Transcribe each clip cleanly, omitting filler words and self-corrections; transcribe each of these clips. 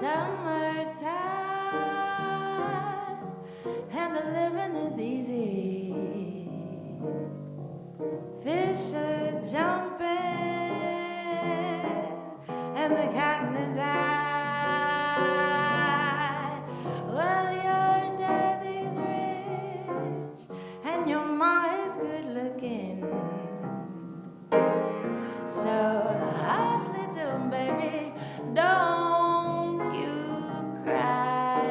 Summertime, and the living is easy. Fish are jumping, and the cotton is high. Well, your daddy's rich, and your ma is good looking. So hush, little baby, don't you cry.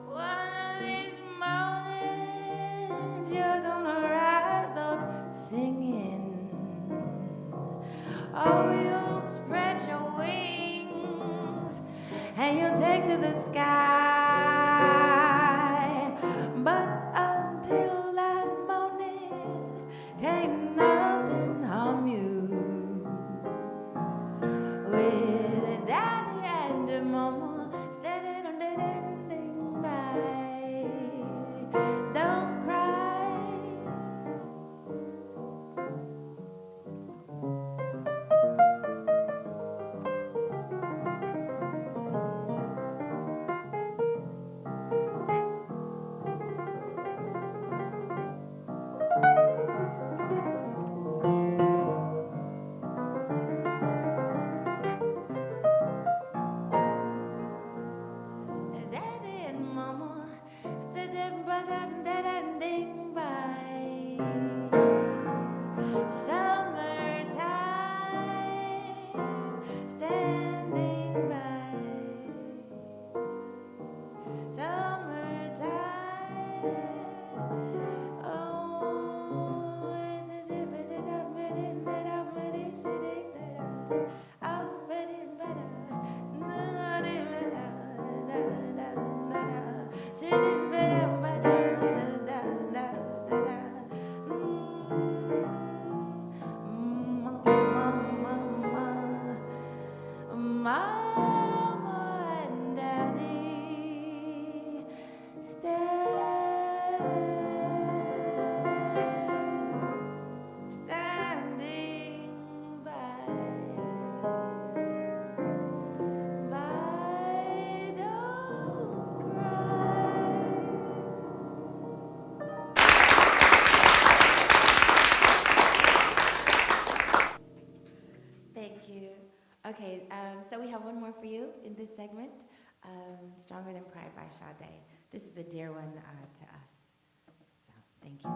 One of these mornings you're gonna rise up singing. Oh, you'll spread your wings and you'll take to the sky. But until that morning, can't nothing harm you. With daddy and mama standing by. Don't cry. Daddy and mama standing by. Summertime, standing by. Summertime. Oh, it's a different Mama and Daddy standing by, don't cry. Thank you. Okay, so we have one more for you in this segment, Stronger Than Pride by Sade. This is a dear one to us. So, thank you.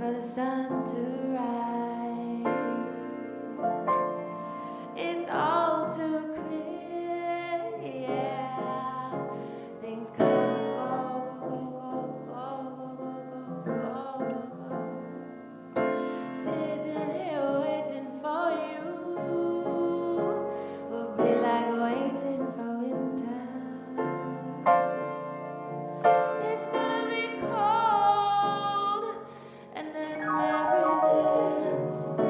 for the sun to rise. It's all too clear, yeah. Things come and go. Sitting here waiting for you will be like waiting for winter. It's gonna be cold, and then maybe there'll be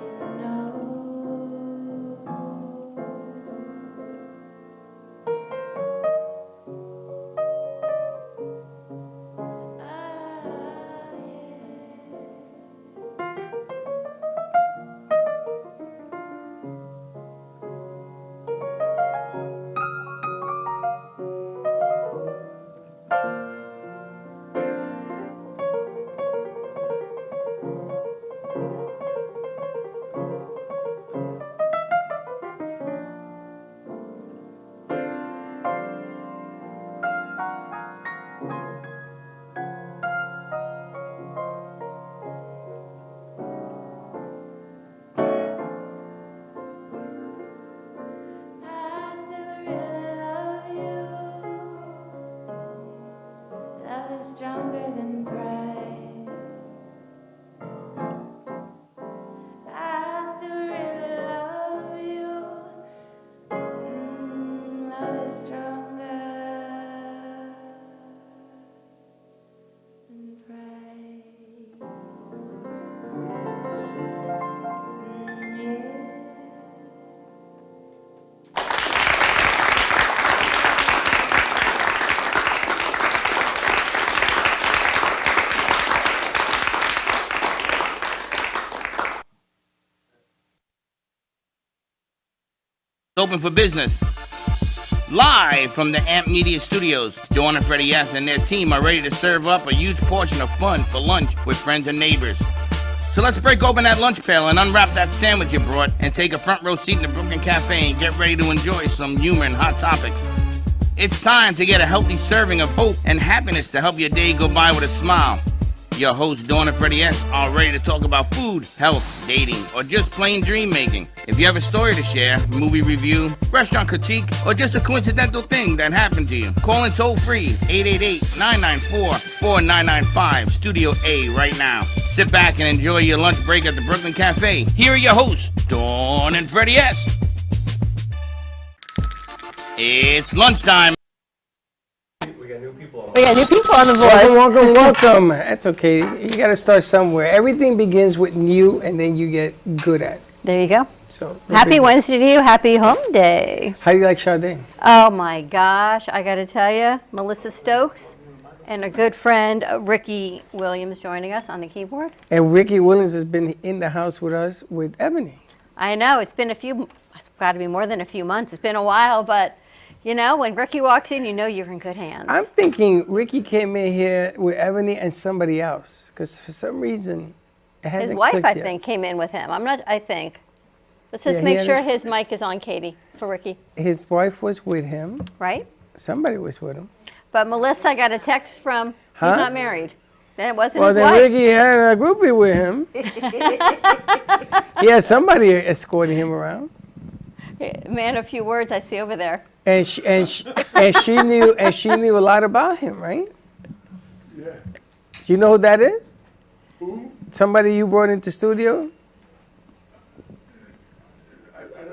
snow. I still really love you. Love is stronger than pride. I still really love you. Love is stronger than pride. Yeah. Open for business. Live from the Amp Media Studios, Dawn and Freddie S. and their team are ready to serve up a huge portion of fun for lunch with friends and neighbors. So let's break open that lunch pail and unwrap that sandwich you brought and take a front row seat in the Brooklyn Cafe and get ready to enjoy some humor and hot topics. It's time to get a healthy serving of hope and happiness to help your day go by with a smile. Your hosts, Dawn and Freddie S., are ready to talk about food, health, dating, or just plain dream making. If you have a story to share, movie review, restaurant critique, or just a coincidental thing that happened to you, call in toll free 888-994-4995, Studio A right now. Sit back and enjoy your lunch break at the Brooklyn Cafe. Here are your hosts, Dawn and Freddie S. It's lunchtime. We got new people on. We got new people on the board. Welcome. That's okay. You got to start somewhere. Everything begins with new, and then you get good at it. There you go. So Happy Wednesday to you. Happy home day. How do you like Sade? Oh my gosh, I got to tell you, Melissa Stokes and a good friend, Ricky Williams, joining us on the keyboard. And Ricky Williams has been in the house with us with Ebony. I know, it's got to be more than a few months. It's been a while, but you know, when Ricky walks in, you know you're in good hands. I'm thinking Ricky came in here with Ebony and somebody else, because for some reason it hasn't His wife, clicked I yet. think, came in with him. I think. Let's just Yeah, he make had sure his- his mic is on, Katie, for Ricky, His wife was with him. right? Somebody was with him. But Melissa, I got a text from, Huh? he's not married. Then it wasn't Well, his then wife. Ricky had a groupie with him. He had somebody escorting him around. Man of few words I see over there. And she knew a lot about him, right? Yeah. Do you know who that is? Who? Somebody you brought into studio?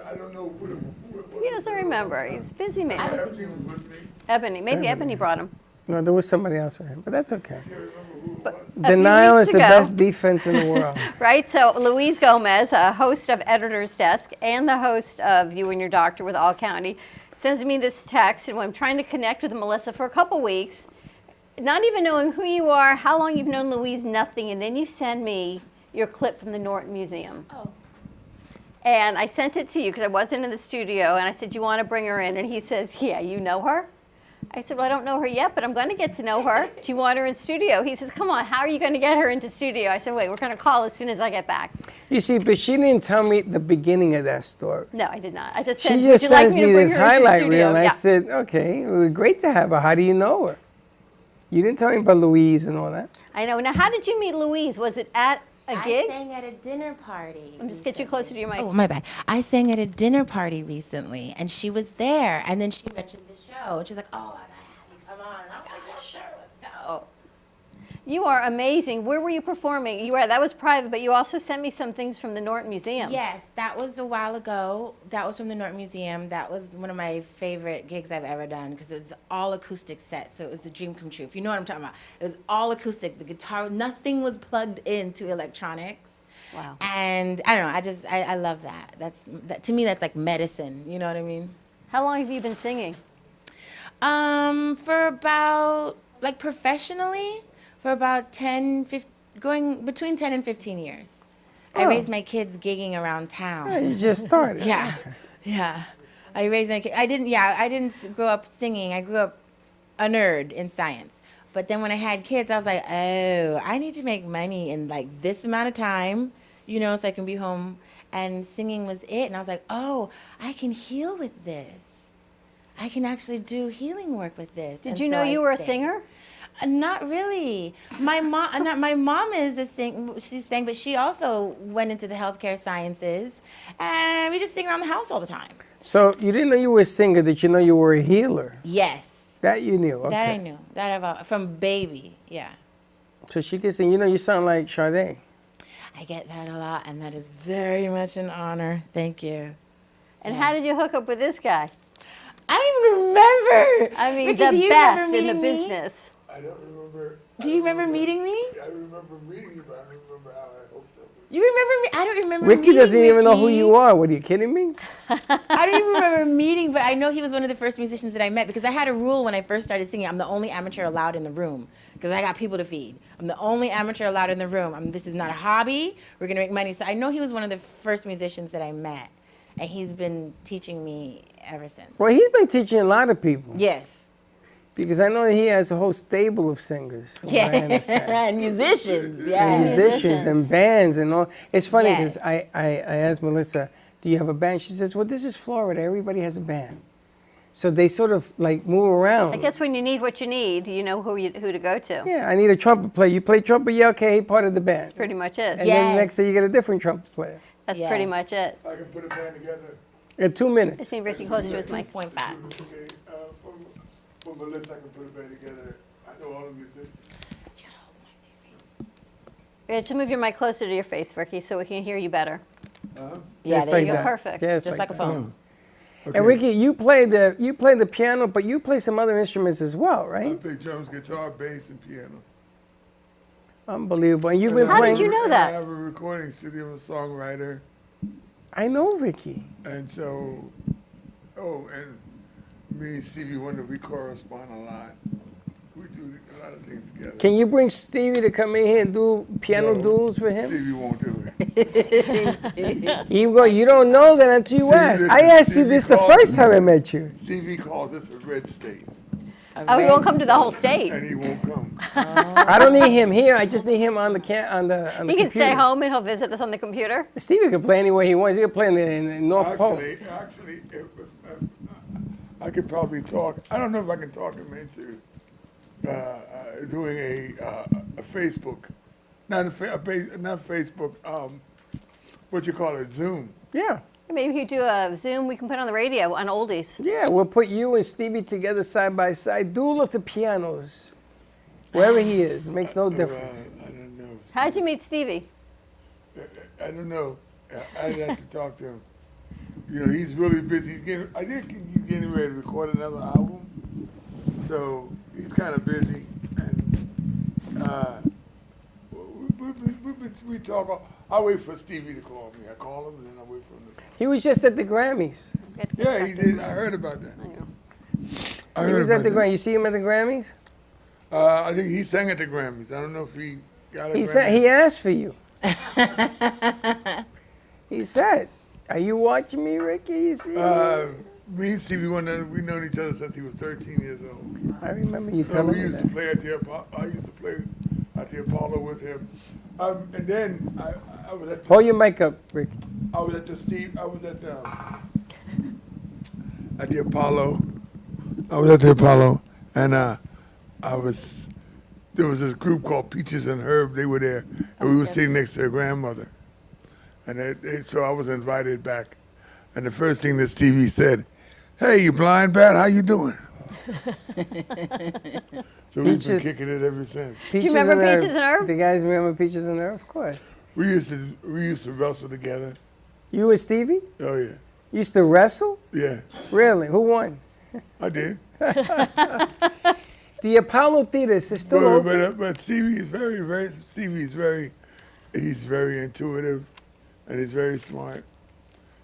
I don't know what He doesn't remember. He's a busy man. Ebony was with me. Ebony. Maybe Ebony brought him. No, there was somebody else with him, but that's okay. I can't remember who it But was. a few Denial weeks is the ago- best defense in the world. Right? So Louise Gomez, a host of Editor's Desk and the host of You and Your Doctor with All County, sends me this text, and when I'm trying to connect with Melissa for a couple weeks, not even knowing who you are, how long you've known Louise, nothing, and then you send me your clip from the Norton Museum. Oh. And I sent it to you because I wasn't in the studio, and I said, you want to bring her in? And he says, yeah, you know her? I said, well, I don't know her yet, but I'm going to get to know her. Do you want her in studio? He says, come on, how are you going to get her into studio? I said, wait, we're going to call as soon as I get back. You see, but she didn't tell me the beginning of that story. No, I did not. I just said, She would just you like sends me me to bring this her into highlight studio? reel, and I Yeah. said, okay, it was great to have her. How do you know her? You didn't tell me about Louise and all that. I know. Now, how did you meet Louise? Was it at a gig? I sang at a dinner party. Just get you closer to your mic. Oh, my bad. I sang at a dinner party recently, and she was there. And then she mentioned the show. And she's like, oh, I gotta have you come on. And I was like, yeah, sure, let's go. You are amazing. Where were you performing? That was private, but you also sent me some things from the Norton Museum. Yes, that was a while ago. That was from the Norton Museum. That was one of my favorite gigs I've ever done because it was all acoustic set, so it was a dream come true. If you know what I'm talking about, it was all acoustic. The guitar, nothing was plugged into electronics. Wow. And I don't know. I love that. That to me. That's like medicine. You know what I mean? How long have you been singing? For about like professionally, for about 15, going between 10 and 15 years. I Oh. raised my kids gigging around town. You just started. Yeah, yeah. I raised my kids. I didn't grow up singing. I grew up a nerd in science. But then when I had kids, I was like, oh, I need to make money in like this amount of time, so I can be home. And singing was it. And I was like, oh, I can heal with this. I can actually do healing work with this. Did And you so know I you were a stayed. singer? Not really. My mom is a sing. She sang, but she also went into the healthcare sciences, and we just sing around the house all the time. So you didn't know you were a singer. Did you know you were a healer? Yes, That you knew. Okay. that I knew. From baby. Yeah, So she could sing. You sound like Sade. I get that a lot, and that is very much an honor. Thank you. And how did you hook up with this guy? I don't even remember. I mean, Ricky, do the you remember best in the meeting me? business. I don't remember. Do you remember meeting me? I remember meeting you, but I don't remember how I hooked up with You remember me? I don't remember. Ricky doesn't meeting even know who Ricky. you are. What, are you kidding me? I don't even remember meeting, but I know he was one of the first musicians that I met because I had a rule when I first started singing. I'm the only amateur allowed in the room because I got people to feed. I'm the only amateur allowed in the room. This is not a hobby. We're going to make money. So I know he was one of the first musicians that I met, and he's been teaching me ever since. Well, he's been teaching a lot of people. Yes. Because I know he has a whole stable of singers. From what I understand. and musicians. And Yeah. musicians and bands and all. It's funny Yes. because I asked Melissa, do you have a band? She says, well, this is Florida. Everybody has a band. So they sort of like move around. I guess when you need what you need, you know who to go to. Yeah, I need a trumpet player. You play trumpet? Yeah, okay, part of the band. Pretty much it. And then Yes. the next day you get a different trumpet player. That's Yes. pretty much it. I can put a band together. In 2 minutes. Just need Ricky closer to his mic. 2.5. Okay, for Melissa, I can put a band together. I know all the musicians. Just move your mic closer to your face, Ricky, so we can hear you better. Yeah, Just there like you go. that. Perfect. Just Just like a phone. Okay. And Ricky, you play the piano, but you play some other instruments as well, I right? play drums, guitar, bass, and piano. Unbelievable. And you've been And I How playing. did you know and that? I have a recording studio, I'm a songwriter, I know Ricky. and so, and me and Stevie Wonder, we correspond a lot. We do a lot of things together. Can you bring Stevie to come in here and do piano No, duels with him? Stevie won't do it. You don't know that until you Stevie, ask. listen, I asked you Stevie this the called first me. time I met you. Stevie calls this a red state, Oh, he won't come to the whole state. and he won't come. I don't need him here. I just need him on the He can stay computer. home and he'll visit us on the computer. Stevie can play anywhere he wants. He can play in the North Pole. Actually, if I could probably talk. I don't know if I can talk him into doing a Facebook, not Facebook. What you call it, Zoom. Yeah. Maybe you do a Zoom we can put on the radio on oldies. Yeah, we'll put you and Stevie together side by side. Duel of the pianos. Wherever he is, it makes no difference. I don't know. How'd you meet Stevie? I don't know. I'd have to talk to him. He's really busy. I think he's getting ready to record another album. So he's kind of busy. And we talk. I wait for Stevie to call me. I call him and then I wait for him to. He was just at the Grammys. Yeah, he did. I heard about that. I He heard was at about the that. Grammys. You see him at the Grammys? I think he sang at the Grammys. I don't know if he got a He Grammy. said he asked for you. He said, "Are you watching me, Ricky?" You see? Me and Stevie Wonder, we've known each other since he was 13 years old. I remember you So telling we me used that. to play at the Apollo. I used to play at the Apollo with him. And then I was at the, Hold your mic up, Ricky. I was at the Apollo. I was at the Apollo, and there was this group called Peaches and Herb. They were there, and we were sitting next to their grandmother. And so I was invited back. And the first thing this TV said, "Hey, you blind bat, how you doing?" So we've been Peaches. kicking it ever since. Peaches remember and Peaches and Herb? The guys remember Peaches and Herb? Of course. We used to wrestle together. You and Stevie Oh yeah, used to wrestle? yeah, Really? Who won? I did. The Apollo Theater is still open. But Stevie's he's very intuitive, and he's very smart.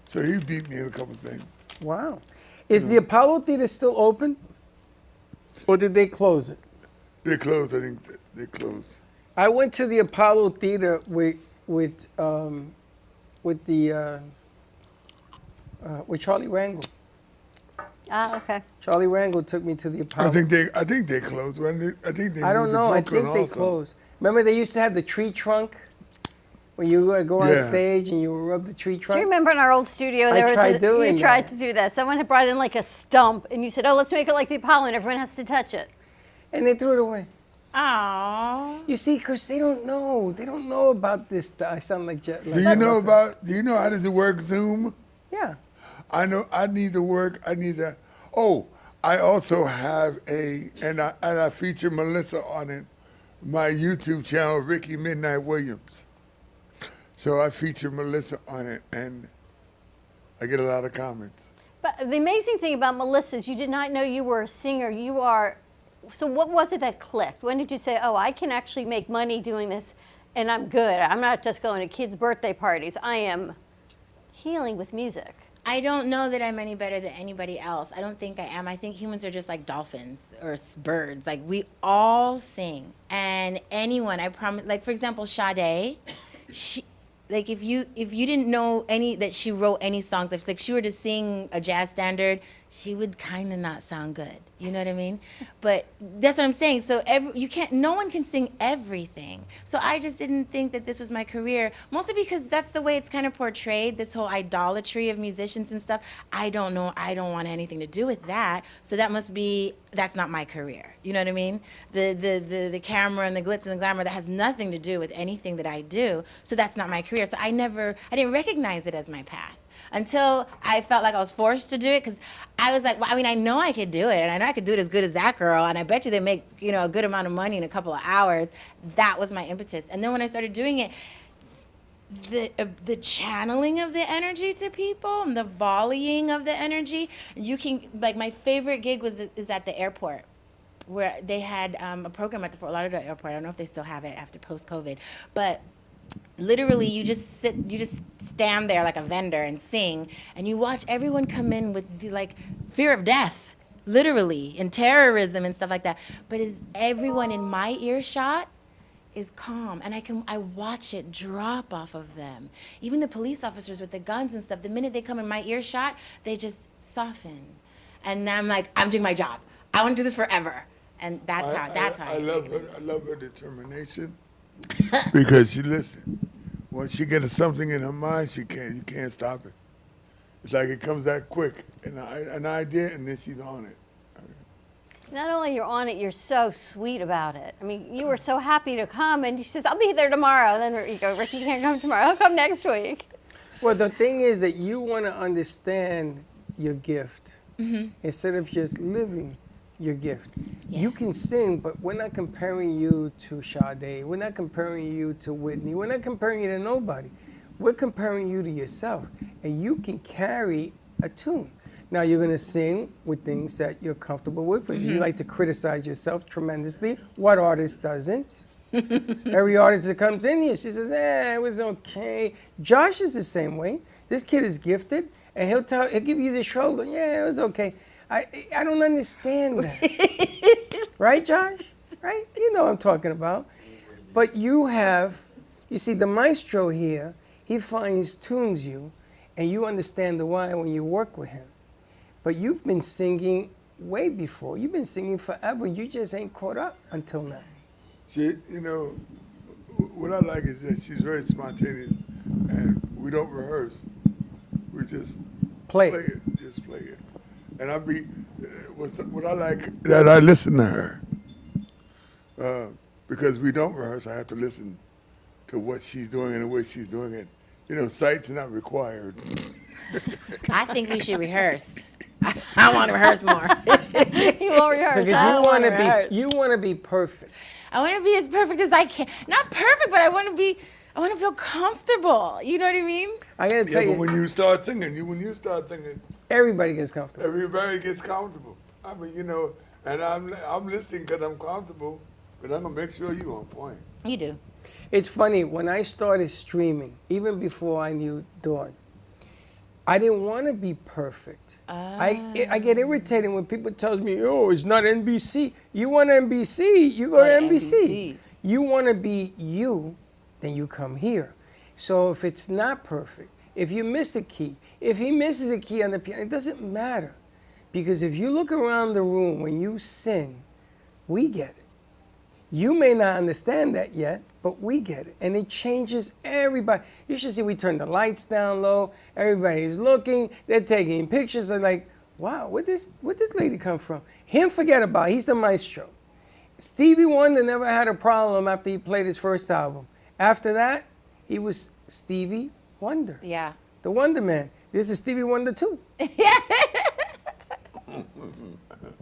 So he beat me in a couple of things. Wow. Is the Apollo Theater still open? Or did they close it? They closed. I think they closed. I went to the Apollo Theater with Charlie Rangel. Ah, okay. Charlie Rangel took me to the Apollo. I think they closed. I think they I don't moved know. to I Brooklyn think they also. closed. Remember they used to have the tree trunk? When you go on Yeah. stage and you would rub the tree Do trunk? you remember in our old studio there was tried doing you tried that. to do that. Someone had brought in like a stump and you said, "Oh, let's make it like the Apollo and everyone has to touch it." And they threw it away. Aww. You see, because they don't know. They don't know about this stuff. I sound like Jet. Do you know about? Do you know how does it work? Zoom. Yeah. I know. I need to work. I need to. Oh, I also have and I feature Melissa on it. My YouTube channel, Ricky Midnight Williams. So I feature Melissa on it, and I get a lot of comments. But the amazing thing about Melissa is you did not know you were a singer. You are. So what was it that clicked? When did you say, "Oh, I can actually make money doing this, and I'm good. I'm not just going to kids' birthday parties. I am healing with music." I don't know that I'm any better than anybody else. I don't think I am. I think humans are just like dolphins or birds. Like, we all sing. And anyone, I promise, like, for example, Sade, she, like, if you didn't know that she wrote any songs, if like she were to sing a jazz standard, she would kind of not sound good. You know what I mean? But that's what I'm saying. So no one can sing everything. So I just didn't think that this was my career, mostly because that's the way it's kind of portrayed, this whole idolatry of musicians and stuff. I don't know. I don't want anything to do with that. So that's not my career. You know what I mean? The camera and the glitz and the glamour, that has nothing to do with anything that I do. So that's not my career. So I didn't recognize it as my path until I felt like I was forced to do it, because I was like, well, I mean, I know I could do it, and I know I could do it as good as that girl, and I bet you they make, a good amount of money in a couple of hours. That was my impetus. And then when I started doing it, the channeling of the energy to people, and the volleying of the energy, you can, like, my favorite gig is at the airport, where they had a program at the Fort Lauderdale airport. I don't know if they still have it after post-COVID, but literally you just stand there like a vendor and sing, and you watch everyone come in with the, like, fear of death, literally, and terrorism and stuff like that. But is everyone in my earshot is calm, and I watch it drop off of them. Even the police officers with the guns and stuff, the minute they come in my earshot, they just soften. And I'm like, I'm doing my job. I want to do this forever. And that's how I love her determination. Because listen, once she gets something in her mind, you can't stop it. It's like it comes that quick, an idea, and then she's on it. Not only you're on it, you're so sweet about it. I mean, you were so happy to come, and she says, "I'll be there tomorrow." And then you go, "Ricky can't come tomorrow. I'll come next week." Well, the thing is that you want to understand your gift instead of just living your gift. Yeah. You can sing, but we're not comparing you to Sade. We're not comparing you to Whitney. We're not comparing you to nobody. We're comparing you to yourself, and you can carry a tune. Now, you're going to sing with things that you're comfortable with, because you like to criticize yourself tremendously. What artist doesn't? Every artist that comes in here, she says, it was okay. Josh is the same way. This kid is gifted, and he'll give you the shoulder. Yeah, it was okay. I don't understand that. Right, Josh? Right? You know what I'm talking about. But you see, the maestro here, he tunes you, and you understand the why when you work with him. But you've been singing way before. You've been singing forever. You just ain't caught up until now. She, what I like is that she's very spontaneous, and we don't rehearse. We just Play. Just play it. And what I like that I listen to her. because we don't rehearse. I have to listen to what she's doing and the way she's doing it. You know, sight's not required. I think we should rehearse. I want to rehearse more. You won't rehearse. Because huh? you want to be perfect. I want to be as perfect as I can. Not perfect, but I want to feel comfortable. You know what I mean? I gotta tell Yeah, but you, when you start singing, everybody gets comfortable. everybody gets comfortable. I mean, you know, and I'm listening because I'm comfortable, but I'm gonna make sure you on point. You do. It's funny, when I started streaming, even before I knew Dawn, I didn't want to be perfect. I get irritated when people tell me, oh, it's not NBC. You want NBC, you go to NBC. You want to be you, then you come here. So if it's not perfect, if you miss a key, if he misses a key on the piano, it doesn't matter. Because if you look around the room when you sing, we get it. You may not understand that yet, but we get it. And it changes everybody. You should see we turn the lights down low. Everybody's looking. They're taking pictures. They're like, wow, where'd this lady come from? Him, forget about it. He's the maestro. Stevie Wonder never had a problem after he played his first album. After that, he was Stevie Wonder. Yeah. The Wonder Man. This is Stevie Wonder too.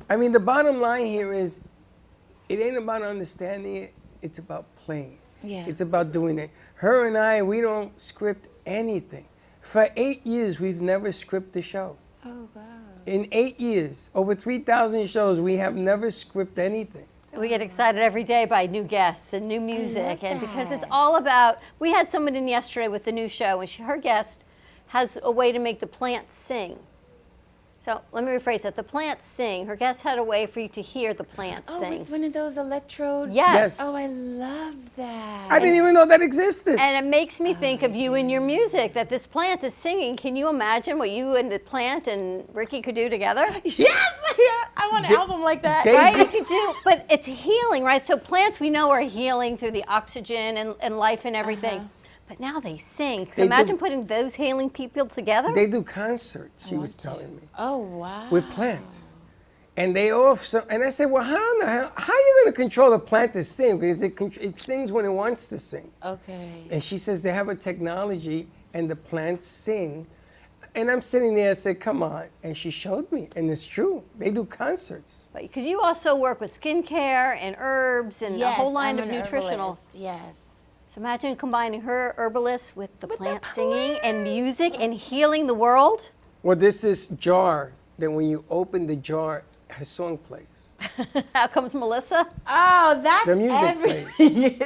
I mean, the bottom line here is, it ain't about understanding it, it's about playing. Yeah. It's about doing it. Her and I, we don't script anything. For 8 years, we've never scripted a show. Oh, wow. In 8 years, over 3,000 shows, we have never scripted anything. We get excited every day by new guests and new music, and because it's all about. We had someone in yesterday with the new show, and her guest has a way to make the plants sing. So let me rephrase that. The plants sing. Her guest had a way for you to hear the plants sing. With one of those electrodes? Yes. Oh, I love that. I didn't even know that existed. And it makes me think of you and your music, that this plant is singing. Can you imagine what you and the plant and Ricky could do together? Yes! Yeah. I want an album like that. They- Right? You could do, but it's healing, right? So plants we know are healing through the oxygen and life and everything. But now they sing. So They imagine do. putting those healing people together. They do concerts, she was telling me, Oh, wow. with plants. And they all, and I said, well, how in the hell, how are you going to control the plant to sing? Because it sings when it wants to sing. Okay. And she says they have a technology and the plants sing. And I'm sitting there and said, come on. And she showed me, and it's true. They do concerts. Because you also work with skincare and herbs and a whole line I'm of an nutritional. herbalist, yes. So imagine combining her herbalist with the plant singing and music and healing the world. Well, this is jar that when you open the jar, her song plays. How comes Melissa? Oh, that's The music everything.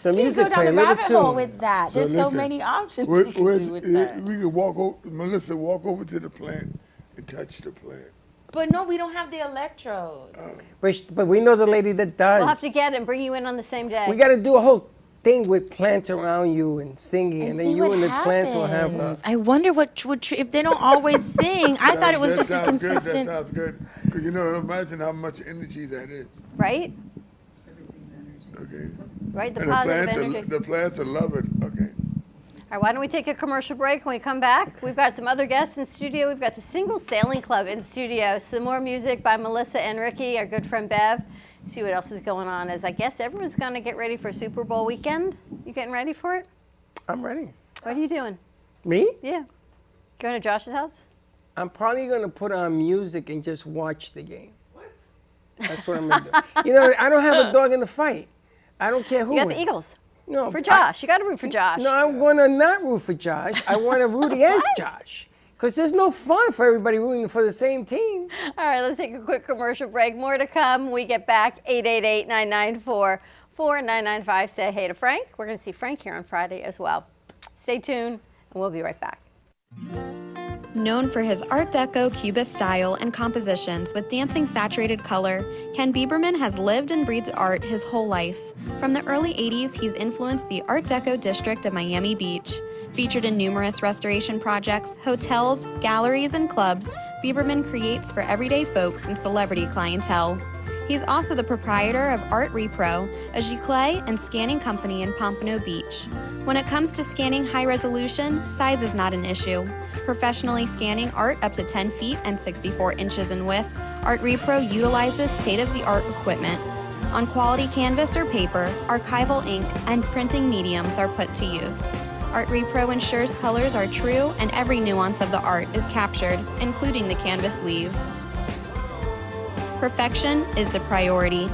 The You music can go down plays, the little rabbit hole tune. with that. So There's so listen, many options we you can do with that. could walk over, Melissa, walk over to the plant and touch the plant. But no, we don't have the electrodes. But we know the lady that does. We'll have to get it and bring you in on the same day. We got to do a whole thing with plants around you and singing, and then see you what and the plants will have a. happens. I wonder what would if they don't always sing. I thought it was That just a sounds good, consistent. That sounds good. 'Cause you know, imagine how much energy that is. Right? Okay. Right? The And positive energy. the plants will love it. Okay. All right, why don't we take a commercial break? When we come back, we've got some other guests in studio. We've got the Single Sailing Club in studio. Some more music by Melissa and Ricky, our good friend Bev. See what else is going on, as I guess everyone's going to get ready for Super Bowl weekend. You getting ready for it? I'm ready. What are you doing? Me? Yeah. Going to Josh's house? I'm probably going to put on music and just watch the game. What? That's what I'm going to do. You know, I don't have a dog in the fight. I don't care who You got wins. the Eagles. No. For Josh. You got to root for Josh. No, I'm going to not root for Josh. I want to root against Josh. Because there's no fun for everybody rooting for the same team. All right, let's take a quick commercial break. More to come when we get back. 888-994-4995. Say hey to Frank. We're going to see Frank here on Friday as well. Stay tuned, and we'll be right back. Known for his Art Deco Cubist style and compositions with dancing saturated color, Ken Bieberman has lived and breathed art his whole life. From the early 80s, he's influenced the Art Deco district of Miami Beach. Featured in numerous restoration projects, hotels, galleries, and clubs, Bieberman creates for everyday folks and celebrity clientele. He's also the proprietor of Art Repro, a giclée and scanning company in Pompano Beach. When it comes to scanning high resolution, size is not an issue. Professionally scanning art up to 10 feet and 64 inches in width, Art Repro utilizes state-of-the-art equipment. On quality canvas or paper, archival ink and printing mediums are put to use. Art Repro ensures colors are true and every nuance of the art is captured, including the canvas weave. Perfection is the priority.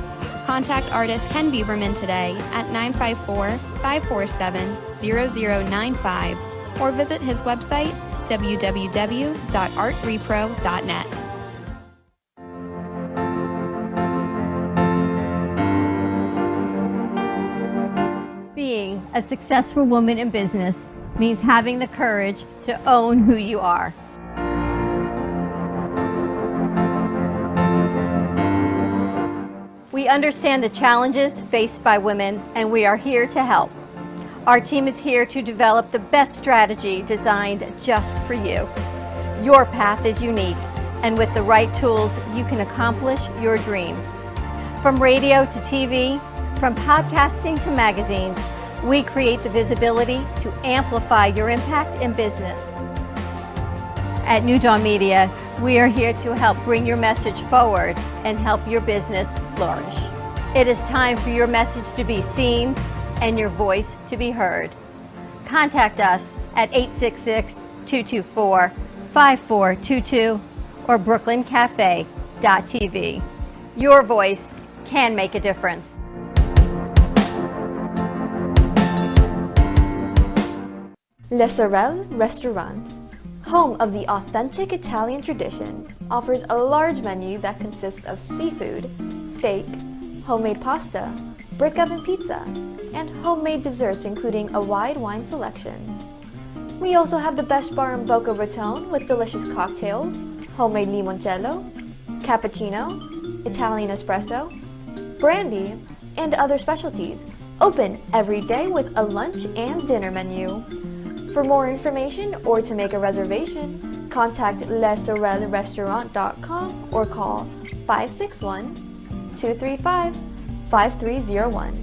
Contact artist Ken Bieberman today at 954-547-0095 or visit his website www.artrepro.net. Being a successful woman in business means having the courage to own who you are. We understand the challenges faced by women, and we are here to help. Our team is here to develop the best strategy designed just for you. Your path is unique, and with the right tools, you can accomplish your dream. From radio to TV, from podcasting to magazines, we create the visibility to amplify your impact in business. At New Dawn Media, we are here to help bring your message forward and help your business flourish. It is time for your message to be seen and your voice to be heard. Contact us at 866-224-5422 or brooklyncafe.tv. Your voice can make a difference. Le Sorel Restaurant, home of the authentic Italian tradition, offers a large menu that consists of seafood, steak, homemade pasta, brick oven pizza, and homemade desserts including a wide wine selection. We also have the best bar in Boca Raton with delicious cocktails, homemade limoncello, cappuccino, Italian espresso, brandy, and other specialties. Open every day with a lunch and dinner menu. For more information or to make a reservation, contact lesorelrestaurant.com or call 561-235-5301.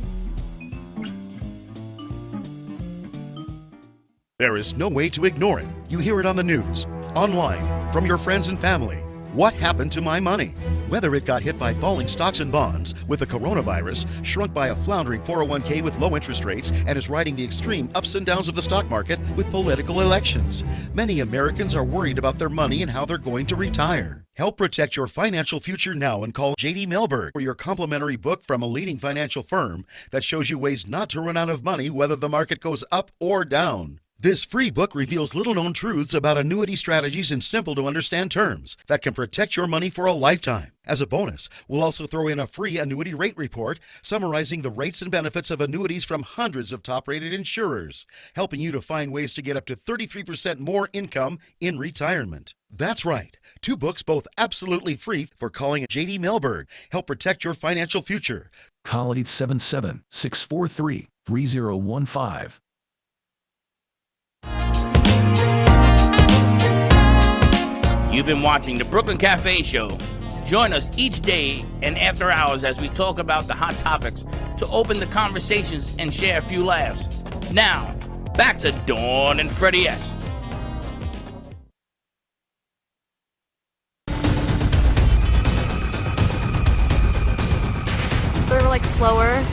There is no way to ignore it. You hear it on the news, online, from your friends and family. What happened to my money? Whether it got hit by falling stocks and bonds, with the coronavirus, shrunk by a floundering 401k with low interest rates, and is riding the extreme ups and downs of the stock market with political elections. Many Americans are worried about their money and how they're going to retire. Help protect your financial future now and call J.D. Melberg for your complimentary book from a leading financial firm that shows you ways not to run out of money whether the market goes up or down. This free book reveals little-known truths about annuity strategies in simple-to-understand terms that can protect your money for a lifetime. As a bonus, we'll also throw in a free annuity rate report summarizing the rates and benefits of annuities from hundreds of top-rated insurers, helping you to find ways to get up to 33% more income in retirement. That's right. 2 books, both absolutely free, for calling J.D. Melberg. Help protect your financial future. Call 877-643-3015. You've been watching the Brooklyn Cafe Show. Join us each day and after hours as we talk about the hot topics to open the conversations and share a few laughs. Now, back to Dawn and Freddie S. Sort of like slower.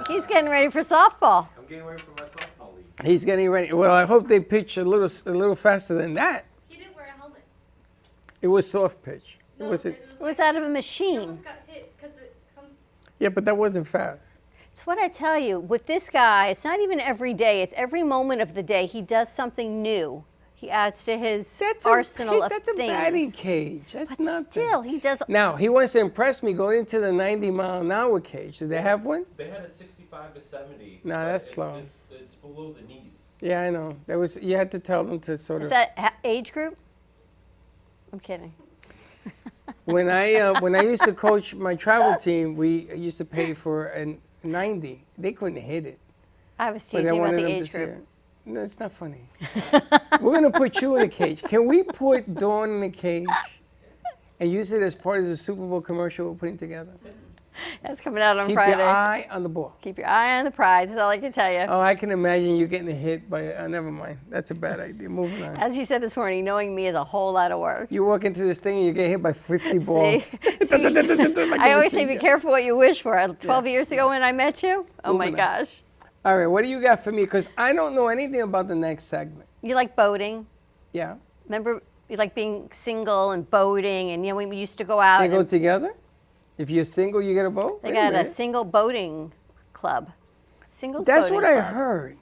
He's getting ready for softball. I'm getting ready for my softball league. He's getting ready. Well, I hope they pitch a little faster than that. He didn't wear a helmet. It was soft pitch. No, Was It was out of a machine. almost got hit because it comes. Yeah, but that wasn't fast. It's what I tell you. With this guy, it's not even every day. It's every moment of the day. He does something new. He adds to his arsenal of That's a things. batting cage. That's But nothing. still, he does. Now, he wants to impress me going into the 90-mile-an-hour cage. Do they have one? They had a 65 to 70. No, but that's slow. It's below the knees. Yeah, I know. You had to tell them to sort Is of. that age group? I'm kidding. When I used to coach my travel team, we used to pay for a 90. They couldn't hit it. I was But I teasing about wanted the them to age see group. it. No, it's not funny. We're gonna put you in a cage. Can we put Dawn in a cage and use it as part of the Super Bowl commercial we're putting together? That's coming out on Keep Friday. your eye on the ball. Keep your eye on the prize. That's all I can tell you. Oh, I can imagine you getting hit by. Never mind. That's a bad idea. Moving on. As you said this morning, knowing me is a whole lot of work. You walk into this thing and you get hit by 50 balls. See? Like I a always say machine be gun. careful what you wish for. 12 years ago when I met you, oh my Moving on. gosh. All right, what do you got for me? Because I don't know anything about the next segment. You like boating? Yeah. Remember, you like being single and boating, and we used to go out. They go and together? If you're single, you get a boat? they Wait got a minute. single boating club. Singles That's boating what I club. heard.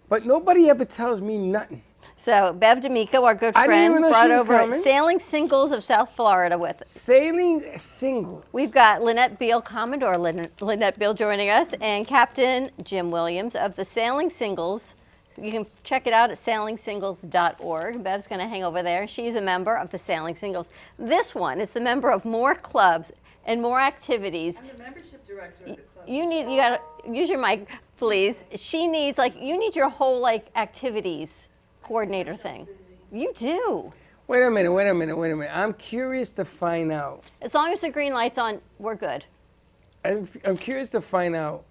But nobody ever tells me nothing. So Bev D'Amico, our good I didn't friend, even know she brought was over coming. Sailing Singles of South Florida with us. Sailing singles. We've got Lynette Beal, Commodore Lynette Beal joining us, and Captain Jim Williams of the Sailing Singles. You can check it out at sailingsingles.org. Bev's going to hang over there. She's a member of the Sailing Singles. This one is the member of more clubs and more activities. I'm the membership director of the club. You got to use your mic, please. She needs, you need your whole, activities coordinator thing. You do. Wait a minute. I'm curious to find out. As long as the green light's on, we're good. I'm curious to find out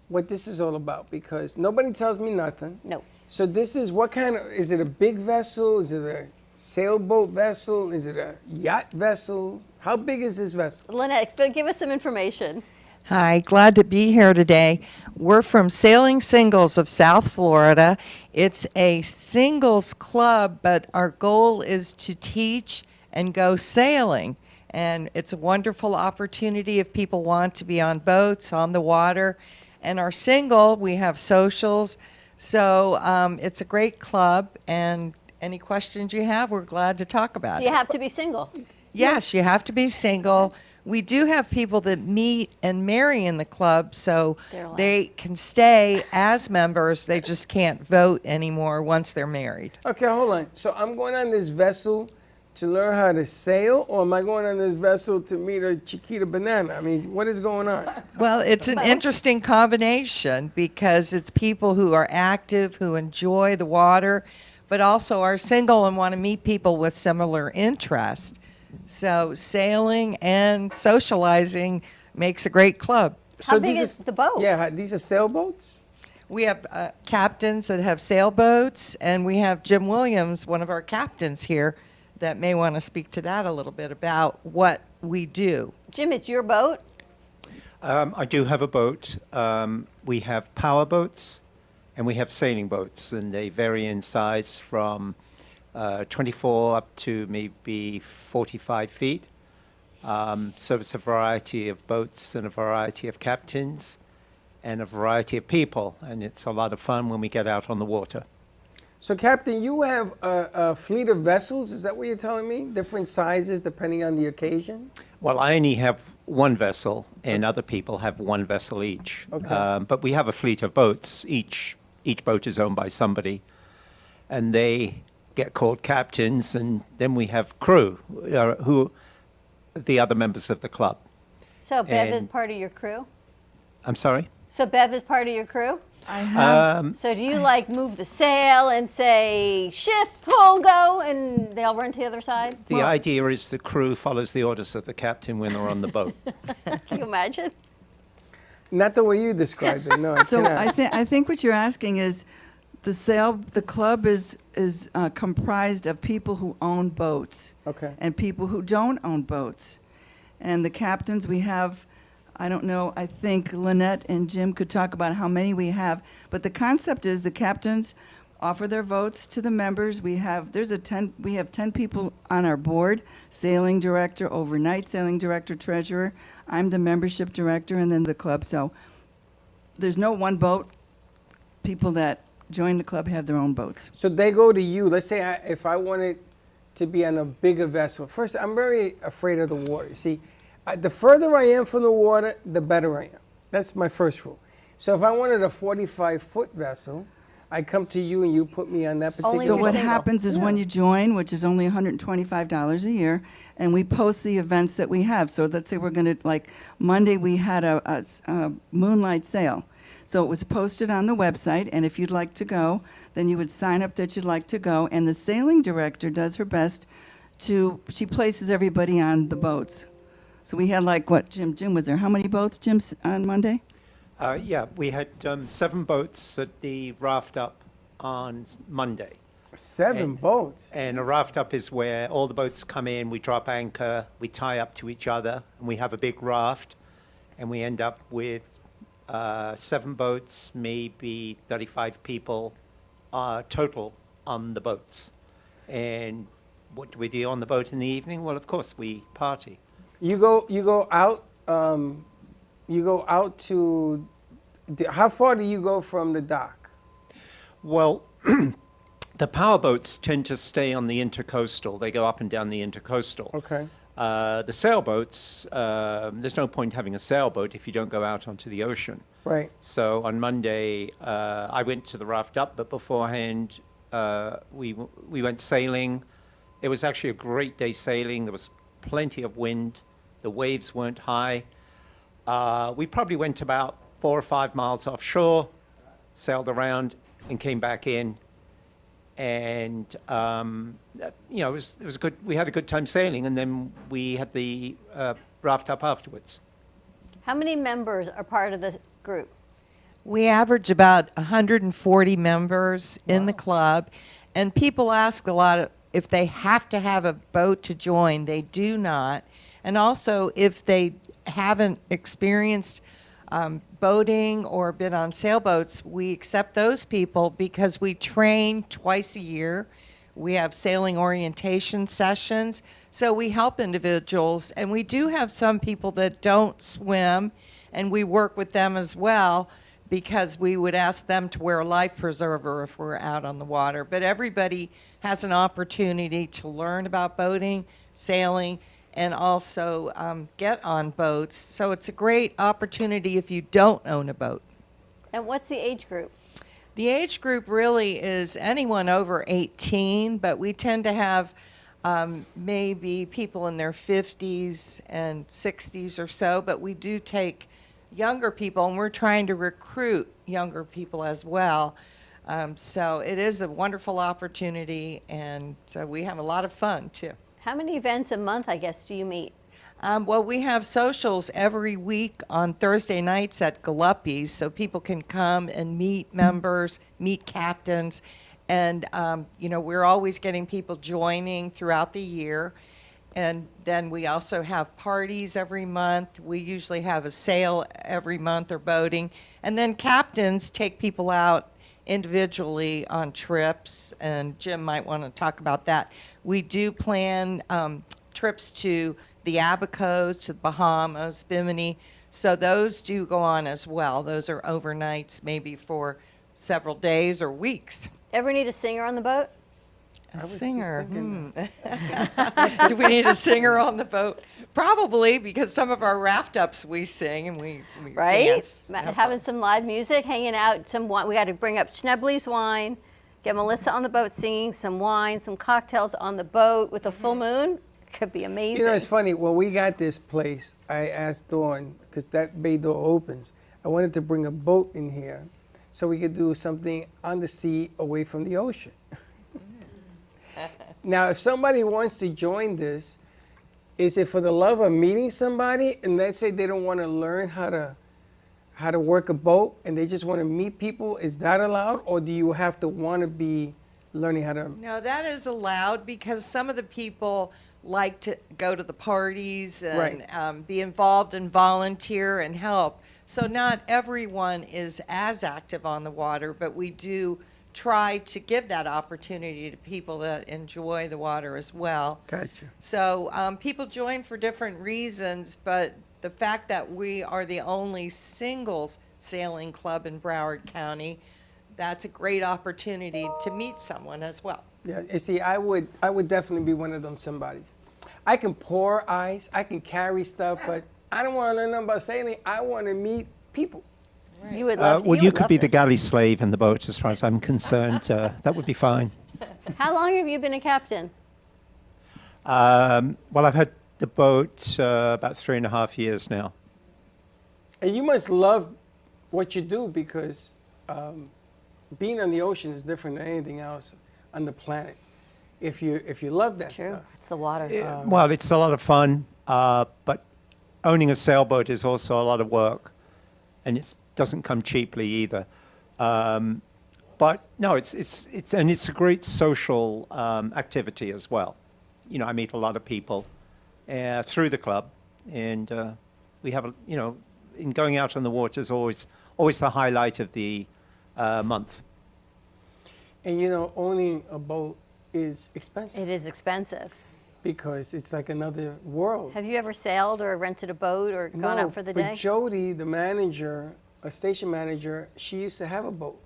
what this is all about because nobody tells me nothing. No. So this is what kind of, is it a big vessel? Is it a sailboat vessel? Is it a yacht vessel? How big is this vessel? Lynette, give us some information. Hi, glad to be here today. We're from Sailing Singles of South Florida. It's a singles club, but our goal is to teach and go sailing. And it's a wonderful opportunity if people want to be on boats, on the water. And our single, we have socials. So it's a great club. And any questions you have, we're glad to talk about You it. have to be single. Yes, you have to be single. We do have people that meet and marry in the club, so They're allowed. they can stay as members. They just can't vote anymore once they're married. Okay, hold on. So I'm going on this vessel to learn how to sail, or am I going on this vessel to meet a Chiquita banana? I mean, what is going on? Well, it's an interesting combination because it's people who are active, who enjoy the water, but also are single and want to meet people with similar interests. So sailing and socializing makes a great club. How big is the boat? Yeah, these are sailboats? We have captains that have sailboats, and we have Jim Williams, one of our captains here, that may want to speak to that a little bit about what we do. Jim, it's your boat? I do have a boat. We have power boats, and we have sailing boats, and they vary in size from 24 up to maybe 45 feet. So it's a variety of boats and a variety of captains and a variety of people, and it's a lot of fun when we get out on the water. So, Captain, you have a fleet of vessels, is that what you're telling me? Different sizes depending on the occasion? Well, I only have one vessel, and other people have one vessel each. Okay. But we have a fleet of boats. Each boat is owned by somebody, and they get called captains, and then we have crew, who the other members of the club. So Bev is And- part of your crew? I'm sorry? So Bev is part of your crew? I have. So do you move the sail and say, shift, pull, go, and they all run to the other side? The idea is the crew follows the orders of the captain when they're on the boat. Can you imagine? Not the way you described it, no. So cannot. I think what you're asking is the club is comprised of people who own boats Okay. and people who don't own boats. And the captains we have, I don't know, I think Lynette and Jim could talk about how many we have, but the concept is the captains offer their votes to the members. We have 10 people on our board, sailing director, overnight sailing director, treasurer. I'm the membership director, and then the club. So there's no one boat. People that join the club have their own boats. So they go to you. Let's say if I wanted to be on a bigger vessel. First, I'm very afraid of the water. See, the further I am from the water, the better I am. That's my first rule. So if I wanted a 45-foot vessel, I come to you and you put me on that particular. Only So you're what single. happens is when you join, which is only $125 a year, and we post the events that we have. So let's say we're going to, like Monday we had a moonlight sail. So it was posted on the website, and if you'd like to go, then you would sign up that you'd like to go. And the sailing director does her best she places everybody on the boats. So we had Jim was there. How many boats, Jim, on Monday? Yeah, we had 7 boats at the raft up on Monday. 7 boats? And a raft up is where all the boats come in, we drop anchor, we tie up to each other, and we have a big raft, and we end up with 7 boats, maybe 35 people total on the boats. And what do we do on the boat in the evening? Well, of course, we party. You go out to, how far do you go from the dock? Well, the power boats tend to stay on the intercoastal. They go up and down the intercoastal. Okay. The sailboats, there's no point having a sailboat if you don't go out onto the ocean. Right. So on Monday, I went to the raft up, but beforehand, we went sailing. It was actually a great day sailing. There was plenty of wind. The waves weren't high. We probably went about 4 or 5 miles offshore, sailed around, and came back in. And it was good. We had a good time sailing, and then we had the raft up afterwards. How many members are part of the group? We average about 140 members in the club, and people ask a lot if they have to have a boat to join. They do not. And also, if they haven't experienced boating or been on sailboats, we accept those people because we train twice a year. We have sailing orientation sessions. So we help individuals, and we do have some people that don't swim, and we work with them as well because we would ask them to wear a life preserver if we're out on the water. But everybody has an opportunity to learn about boating, sailing, and also get on boats. So it's a great opportunity if you don't own a boat. And what's the age group? The age group really is anyone over 18, but we tend to have maybe people in their 50s and 60s or so, but we do take younger people, and we're trying to recruit younger people as well. So it is a wonderful opportunity, and so we have a lot of fun too. How many events a month, I guess, do you meet? Well, we have socials every week on Thursday nights at Galuppi's, so people can come and meet members, meet captains, and we're always getting people joining throughout the year. And then we also have parties every month. We usually have a sail every month or boating. And then captains take people out individually on trips, and Jim might want to talk about that. We do plan trips to the Abacos, to the Bahamas, Bimini. So those do go on as well. Those are overnights, maybe for several days or weeks. Ever need a singer on the boat? A singer. Do we need a singer on the boat? Probably, because some of our raft ups we sing and we dance. Having some live music, hanging out. We got to bring up Schnebley's wine, get Melissa on the boat singing some wine, some cocktails on the boat with a full moon. Could be amazing. You know, it's funny. When we got this place, I asked Dawn, because that bay door opens, I wanted to bring a boat in here so we could do something on the sea away from the ocean. Now, if somebody wants to join this, is it for the love of meeting somebody? And let's say they don't want to learn how to work a boat and they just want to meet people. Is that allowed? Or do you have to want to be learning how to? No, that is allowed because some of the people like to go to the parties and be involved and volunteer and help. So not everyone is as active on the water, but we do try to give that opportunity to people that enjoy the water as well. Gotcha. So people join for different reasons, but the fact that we are the only singles sailing club in Broward County, that's a great opportunity to meet someone as well. Yeah, you see, I would definitely be one of them somebody. I can pour ice, I can carry stuff, but I don't want to learn nothing about sailing. I want to meet people. You would love Well, you could be the galley slave in the boat, as far as I'm concerned. That would be fine. How long have you been a captain? Well, I've had the boat about 3.5 years now. And you must love what you do, because being on the ocean is different than anything else on the planet. If you love that True. stuff. It's the water. Well, it's a lot of fun, but owning a sailboat is also a lot of work, and it doesn't come cheaply either. But no, it's a great social activity as well. You know, I meet a lot of people through the club, and we have in going out on the water is always the highlight of the month. And you know, owning a boat is expensive. It is expensive. Because it's like another world. Have you ever sailed or rented a boat or gone out for the day? But Jody, the manager, a station manager, she used to have a boat.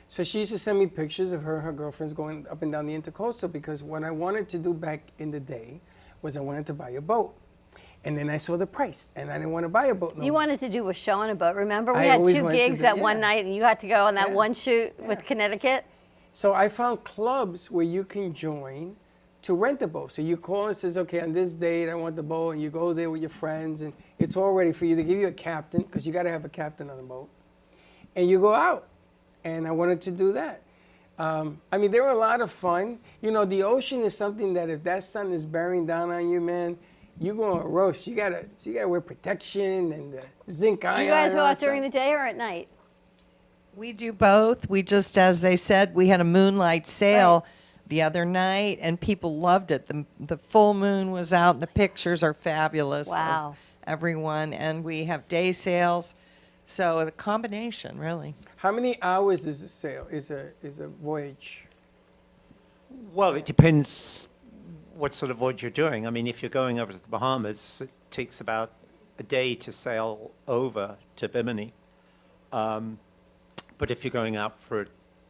So she used to send me pictures of her and her girlfriends going up and down the Intercoastal, because what I wanted to do back in the day was I wanted to buy a boat. And then I saw the price, and I didn't want to buy a boat no You more. wanted to do a show on a boat. Remember, we I had always 2 wanted to gigs do- that one yeah. night, and you had to go on that Yeah. one shoot with Connecticut. So I found clubs where you can join to rent a boat. So you call and says, okay, on this date I want the boat, and you go there with your friends, and it's all ready for you. They give you a captain, because you got to have a captain on the boat, and you go out. And I wanted to do that. I mean, they were a lot of fun. You know, the ocean is something that if that sun is bearing down on you, man, you're going to roast. You gotta wear protection and zinc iron. Do you guys go and out during stuff. the day or at night? We do both. We just, as they said, we had a moonlight sail the other night, and people loved it. The full moon was out, and the pictures are fabulous. Wow. Of everyone, and we have day sails, so a combination, really. How many hours is a sail? Is a voyage? Well, it depends what sort of voyage you're doing. I mean, if you're going over to the Bahamas, it takes about a day to sail over to Bimini. But if you're going out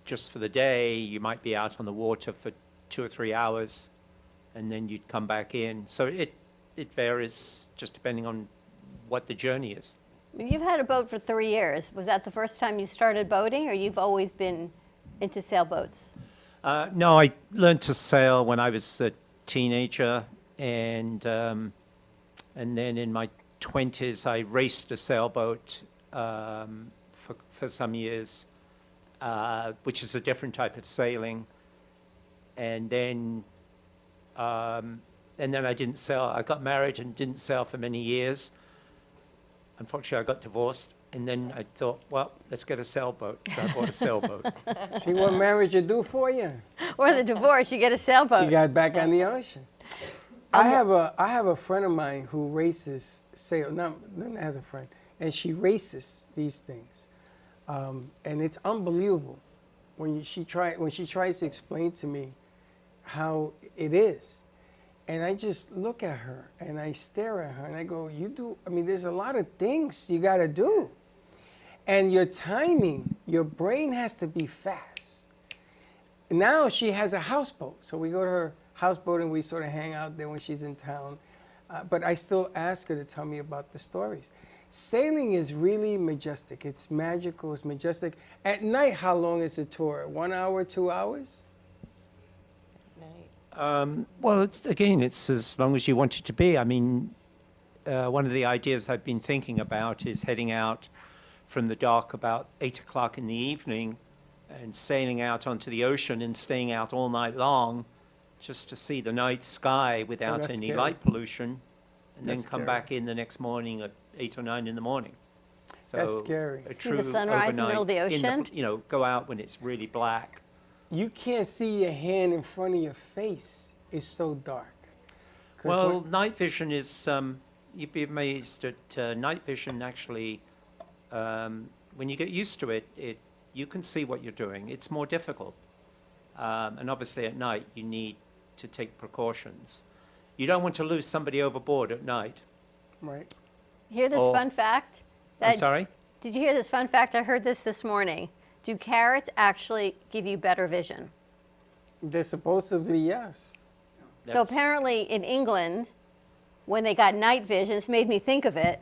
just for the day, you might be out on the water for 2 or 3 hours, and then you'd come back in. So it varies just depending on what the journey is. You've had a boat for 3 years. Was that the first time you started boating, or you've always been into sailboats? No, I learned to sail when I was a teenager, and then in my 20s I raced a sailboat for some years, which is a different type of sailing. And then I didn't sail. I got married and didn't sail for many years. Unfortunately, I got divorced, and then I thought, well, let's get a sailboat. So I bought a sailboat. See what marriage would do for you? Or the divorce, you get a sailboat. You got back on the ocean. I have a friend of mine who races sail. Not has a friend, and she races these things, and it's unbelievable when she tries to explain to me how it is. And I just look at her and I stare at her and I go, there's a lot of things you got to do. And your timing, your brain has to be fast. Now she has a houseboat. So we go to her houseboat and we sort of hang out there when she's in town. But I still ask her to tell me about the stories. Sailing is really majestic. It's magical, it's majestic. At night, how long is the tour? 1 hour, 2 hours? Well, it's as long as you want it to be. I mean, one of the ideas I've been thinking about is heading out from the dock about 8 o'clock in the evening and sailing out onto the ocean and staying out all night long just to see the night sky without that's any scary. light pollution, and That's then come scary. back in the next morning at 8 or 9 in the morning. So That's scary. A See the true sunrise in the middle of the overnight ocean? go out when it's really black. You can't see your hand in front of your face. It's so dark. 'Cause Well, when- night vision is, you'd be amazed at night vision actually, when you get used to it, you can see what you're doing. It's more difficult. And obviously at night, you need to take precautions. You don't want to lose somebody overboard at night. right. Hear this Oh. fun fact? I'm sorry? Did you hear this fun fact? I heard this morning. Do carrots actually give you better vision? They're supposedly, yes. So That's- apparently in England, when they got night vision, this made me think of it.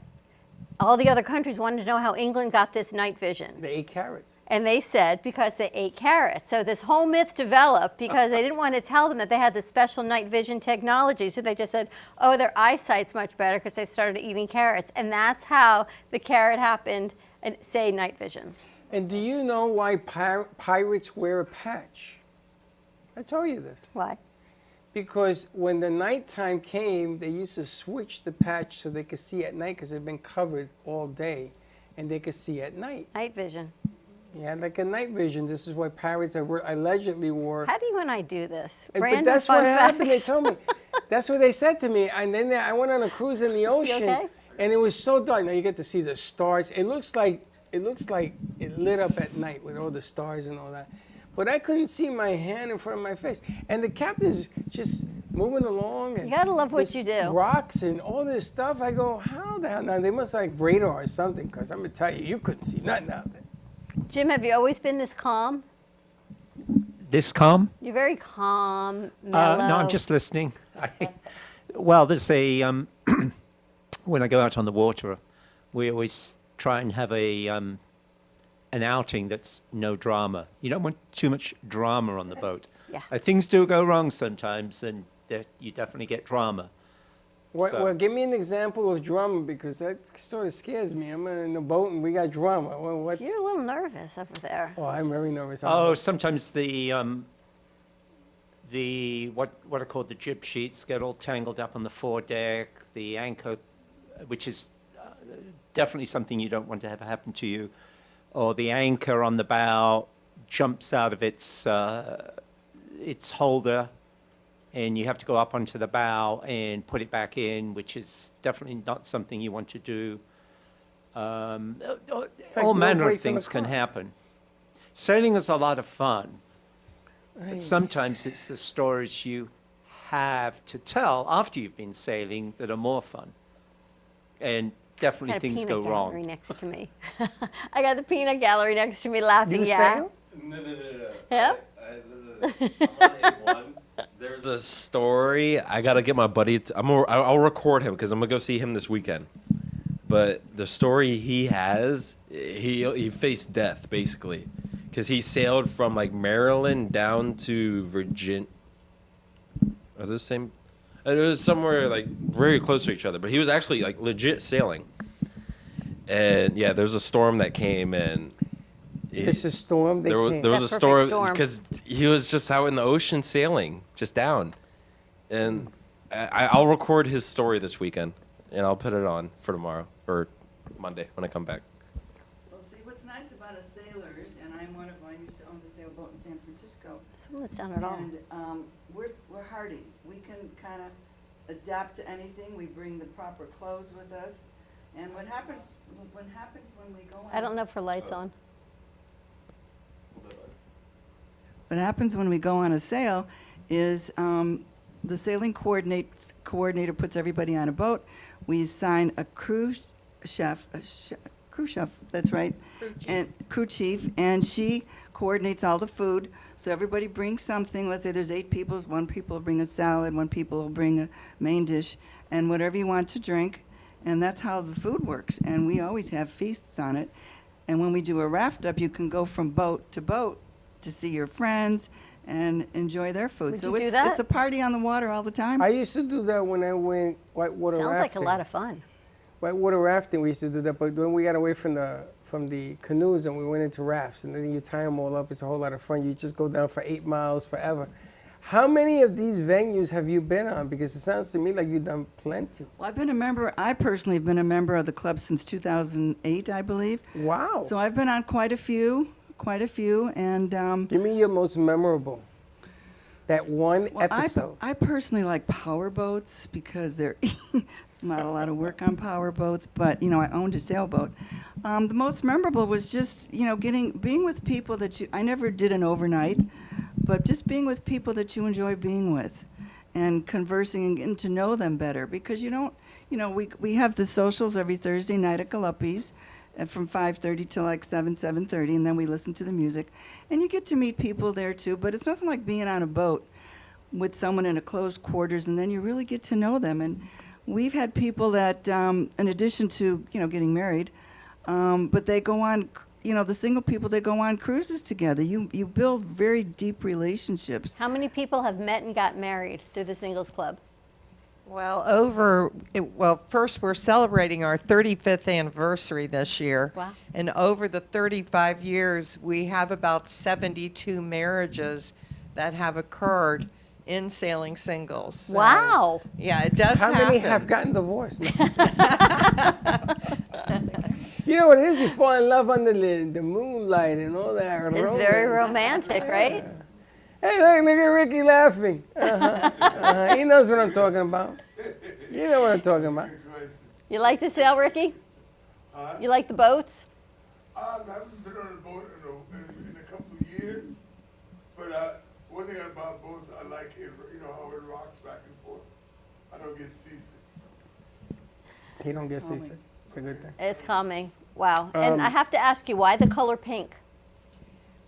All the other countries wanted to know how England got this night vision. They ate carrots. And they said because they ate carrots. So this whole myth developed because they didn't want to tell them that they had this special night vision technology. So they just said, oh, their eyesight's much better because they started eating carrots. And that's how the carrot happened And say night vision. And do you know why pirates wear a patch? I told you this. Why? Because when the nighttime came, they used to switch the patch so they could see at night because they've been covered all day, and they could see at night. Night vision. Yeah, like a night vision. This is why pirates allegedly wore. How do you and I do this? But Random that's fun what happened. They facts. told me. That's what they said to me. And then I went on a cruise in the ocean, okay? and it was so dark. Now you get to see the stars. It looks like it lit up at night with all the stars and all that. But I couldn't see my hand in front of my face. And the captain's just moving along. And You gotta love what this you do. Rocks and all this stuff. I go, how the hell? Now they must like radar or something, because I'm gonna tell you, you couldn't see nothing out there. Jim, have you always been this calm? This calm? You're very calm, mellow. No, I'm just listening. Well, there's a when I go out on the water, we always try and have an outing that's no drama. You don't want too much drama on the boat. Yeah. Things do go wrong sometimes, and you definitely get drama. So- Well, give me an example of drama, because that sort of scares me. I'm in a boat and we got drama. Well, what's... You're a little nervous over there. Oh, I'm very nervous. Oh, sometimes the what are called the jib sheets get all tangled up on the foredeck. The anchor, which is definitely something you don't want to have happen to you, or the anchor on the bow jumps out of its holder, and you have to go up onto the bow and put it back in, which is definitely not something you want to do. like All no manner of brakes on the things can car. happen. Sailing is a lot of fun, but sometimes it's the stories you have to tell after you've been sailing that are more fun. And definitely Got a things peanut go gallery wrong. next to me. I got the peanut gallery next to me laughing. You Yeah. sail? No. Yep. I'm on A1. There's a story. I gotta get my buddy. I'll record him because I'm gonna go see him this weekend. But the story he has, he faced death basically, because he sailed from like Maryland down to Virginia. Are those the same? It was somewhere like very close to each other, but he was actually like legit sailing. And yeah, there's a storm that came and. It's a storm. There was That a perfect storm storm. because he was just out in the ocean sailing, just down. And I'll record his story this weekend, and I'll put it on for tomorrow or Monday when I come back. Well, see, what's nice about us sailors, and I'm one of them, I used to own a sailboat in San Francisco. It's done it all. And we're hardy. We can kind of adapt to anything. We bring the proper clothes with us. And what happens when we go on I don't know if her light's on. What happens when we go on a sail is the sailing coordinator puts everybody on a boat. We assign a crew chef, that's right, and crew chief, and she coordinates all the food. So everybody brings something. Let's say there's 8 people. One people will bring a salad. One people will bring a main dish, and whatever you want to drink. And that's how the food works. And we always have feasts on it. And when we do a raft up, you can go from boat to see your friends and enjoy their food. Would So you do it's that? it's a party on the water all the time. I used to do that when I went whitewater Sounds like rafting. a lot of fun. Whitewater rafting, we used to do that, but when we got away from the canoes and we went into rafts, and then you tie them all up, it's a whole lot of fun. You just go down for 8 miles forever. How many of these venues have you been on? Because it sounds to me like you've done plenty. Well, I personally have been a member of the club since 2008, I believe. Wow. So I've been on quite a few, and Give me your most memorable. That one well, episode. I personally like power boats because they're not a lot of work on power boats, but I owned a sailboat. The most memorable was just being with people that I never did an overnight, but just being with people that you enjoy being with, and conversing and getting to know them better, because we have the socials every Thursday night at Galuppi's. From 5:30 till like 7:30, and then we listen to the music, and you get to meet people there too. But it's nothing like being on a boat with someone in a closed quarters, and then you really get to know them. And we've had people that, in addition to getting married, but they go on, the single people, they go on cruises together. You build very deep relationships. How many people have met and got married through the Singles Club? Well, first we're celebrating our 35th anniversary this year. Wow. And over the 35 years, we have about 72 marriages that have occurred in Sailing Singles. So, Wow. Yeah, it does How happen. many have gotten divorced? You know what it is? You fall in love under the moonlight and all that. It's very romantic, right? Hey, look at Ricky laughing. He knows what I'm talking about. You know what I'm talking about. You like to sail, Ricky? You like the boats? I haven't been on a boat in a couple of years, but one thing about boats, I like it, how it rocks back and forth. I don't get seasick. He don't get seasick. It's a good thing. It's calming. Wow. And I have to ask you, why the color pink?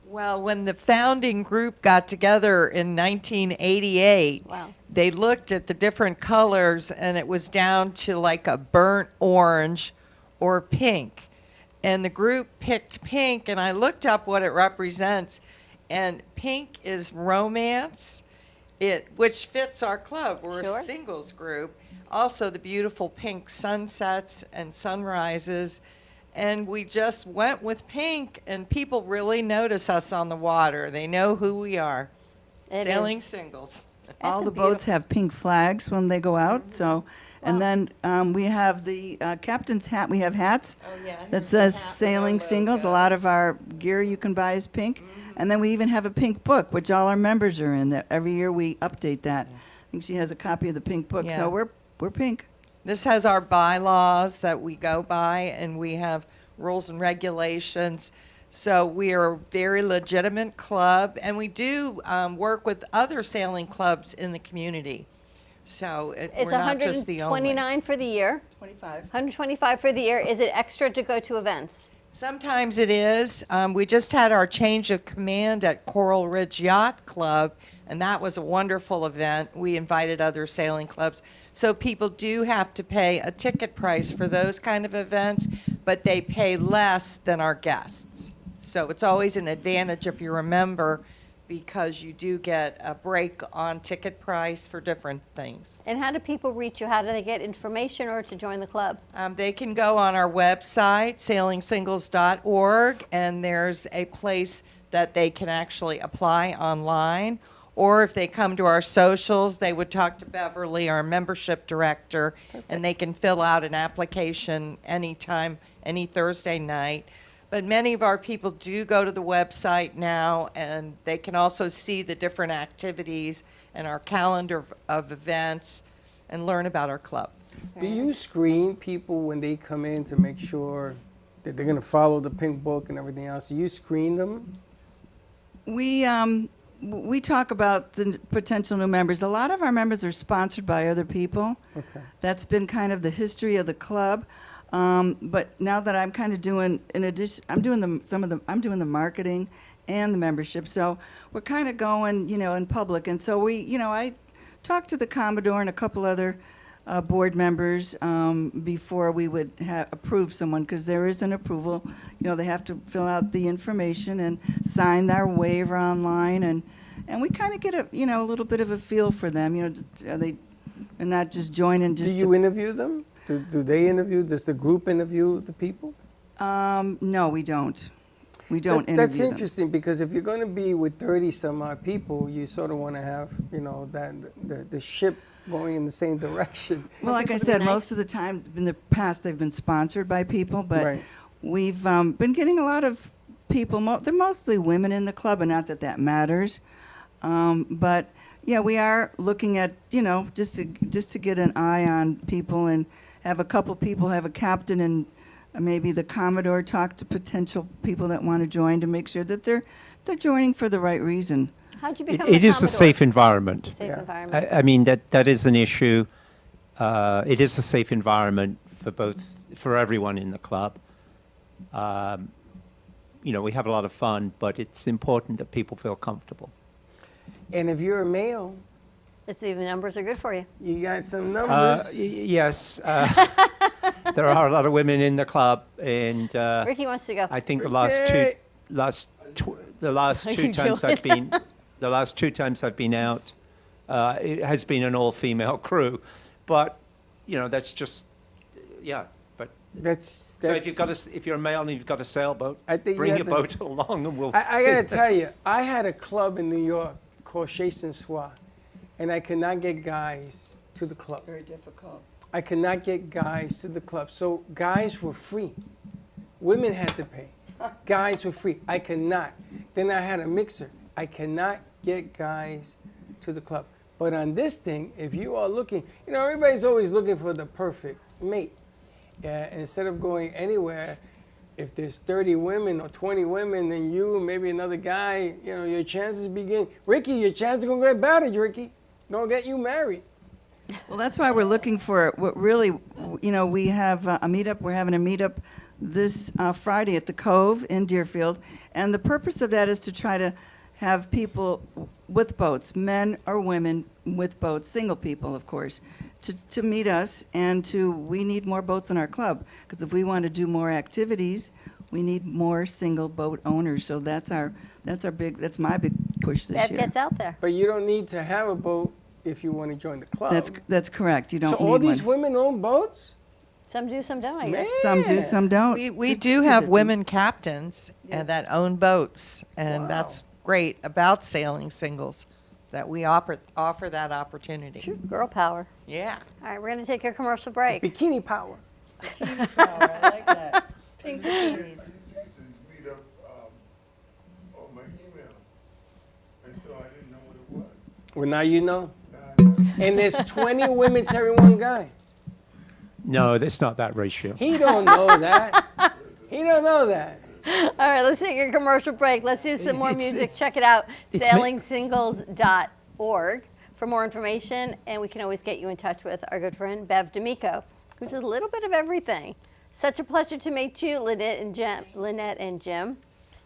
Well, when the founding group got together in 1988, Wow. they looked at the different colors, and it was down to like a burnt orange or pink. And the group picked pink, and I looked up what it represents, and pink is romance, which fits our club. We're Sure. a singles group. Also, the beautiful pink sunsets and sunrises. And we just went with pink, and people really notice us on the water. They know who we are. It Sailing is. Singles. All a the boats have pink flags when they go out. So, and then we have the captain's hat. We have hats that says Sailing Singles. A lot of our gear you can buy is pink. And then we even have a pink book, which all our members are in. That every year we update that. I think she has a copy of the pink book. Yeah. So we're pink. This has our bylaws that we go by, and we have rules and regulations. So we are a very legitimate club, and we do work with other sailing clubs in the community. So It's we're not just the only. $129 for the year. 25. $125 for the year. Is it extra to go to events? Sometimes it is. We just had our change of command at Coral Ridge Yacht Club, and that was a wonderful event. We invited other sailing clubs. So people do have to pay a ticket price for those kind of events, but they pay less than our guests. So it's always an advantage if you're a member, because you do get a break on ticket price for different things. And how do people reach you? How do they get information or to join the club? They can go on our website, sailingsingles.org, and there's a place that they can actually apply online. Or if they come to our socials, they would talk to Beverly, our membership director, and they can fill out an application anytime, any Thursday night. But many of our people do go to the website now, and they can also see the different activities and our calendar of events and learn about our club. Do you screen people when they come in to make sure that they're going to follow the pink book and everything else? Do you screen them? We talk about the potential new members. A lot of our members are sponsored by other people. Okay. That's been kind of the history of the club. But now that I'm kind of doing, in addition, I'm doing the marketing and the membership. So we're kind of going, in public. And so I talked to the Commodore and a couple other board members before we would approve someone, because there is an approval. They have to fill out the information and sign their waiver online, and we kind of get a little bit of a feel for them. Are they are not just joining just. Do you interview them? Do they interview? Does the group interview the people? No, we don't. We don't interview That's them. interesting, because if you're going to be with 30 some odd people, you sort of want to have that the ship going in the same direction. Well, like I said, most of the time in the past they've been sponsored by people, but Right. we've been getting a lot of people. They're mostly women in the club, and not that matters. But yeah, we are looking at just to get an eye on people, and have a couple people, have a captain and maybe the Commodore talk to potential people that want to join to make sure that they're joining for the right reason. How'd you become It a is a Commodore? safe environment. Safe environment. I mean, that is an issue. It is a safe environment for everyone in the club. We have a lot of fun, but it's important that people feel comfortable. And if you're a male, The numbers are good for you. you got some numbers. Yes, there are a lot of women in the club, and Ricky wants to go. I think the last two times I've been out, it has been an all-female crew, but that's just But That's so if you're a male and you've got a sailboat, I think bring you your have to- boat along and we'll. I gotta tell you, I had a club in New York called Chez Sensoir, and I could not get guys to the club. Very difficult. I could not get guys to the club. So guys were free. Women had to pay. Guys were free. I could not. Then I had a mixer. I cannot get guys to the club. But on this thing, if you are looking, everybody's always looking for the perfect mate. Instead of going anywhere, if there's 30 women or 20 women, then you, maybe another guy, your chances begin. Ricky, your chances are going to get better, Ricky. Don't get you married. Well, that's why we're looking for what really, we have a meetup. We're having a meetup this Friday at the Cove in Deerfield. And the purpose of that is to try to have people with boats, men or women with boats, single people, of course, to meet us. And we need more boats in our club. Because if we want to do more activities, we need more single boat owners. So that's my big push this That year. gets out there. But you don't need to have a boat if you want to join the club. That's correct. You don't So need all these one. women own boats? Some do, some don't, I guess. Some do, some don't. We Just do because have it- women captains and that own boats, and Wow. that's great about Sailing Singles, that we offer that opportunity. Girl power. Yeah. All right, we're going to take a commercial break. Bikini power. I like that. Pink bikinis. I used to get these meet up on my email, and so I didn't know what it was. Well, now you know. And there's 20 women to every one guy. No, it's not that ratio. He don't know that. He don't know that. All right, let's take a commercial break. Let's do some more It's- music. Check it out, it's sailingsingles.org for more information. And we can always get you in touch with our good friend, Bev D'Amico, who does a little bit of everything. Such a pleasure to meet you, Lynette and Jim.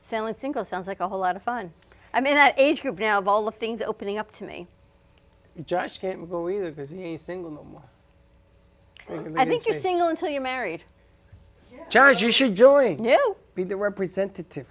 Sailing Singles sounds like a whole lot of fun. I'm in that age group now of all the things opening up to me. Josh can't go either because he ain't single no more. I think you're single until you're married. Josh, you should join. You? Be the representative.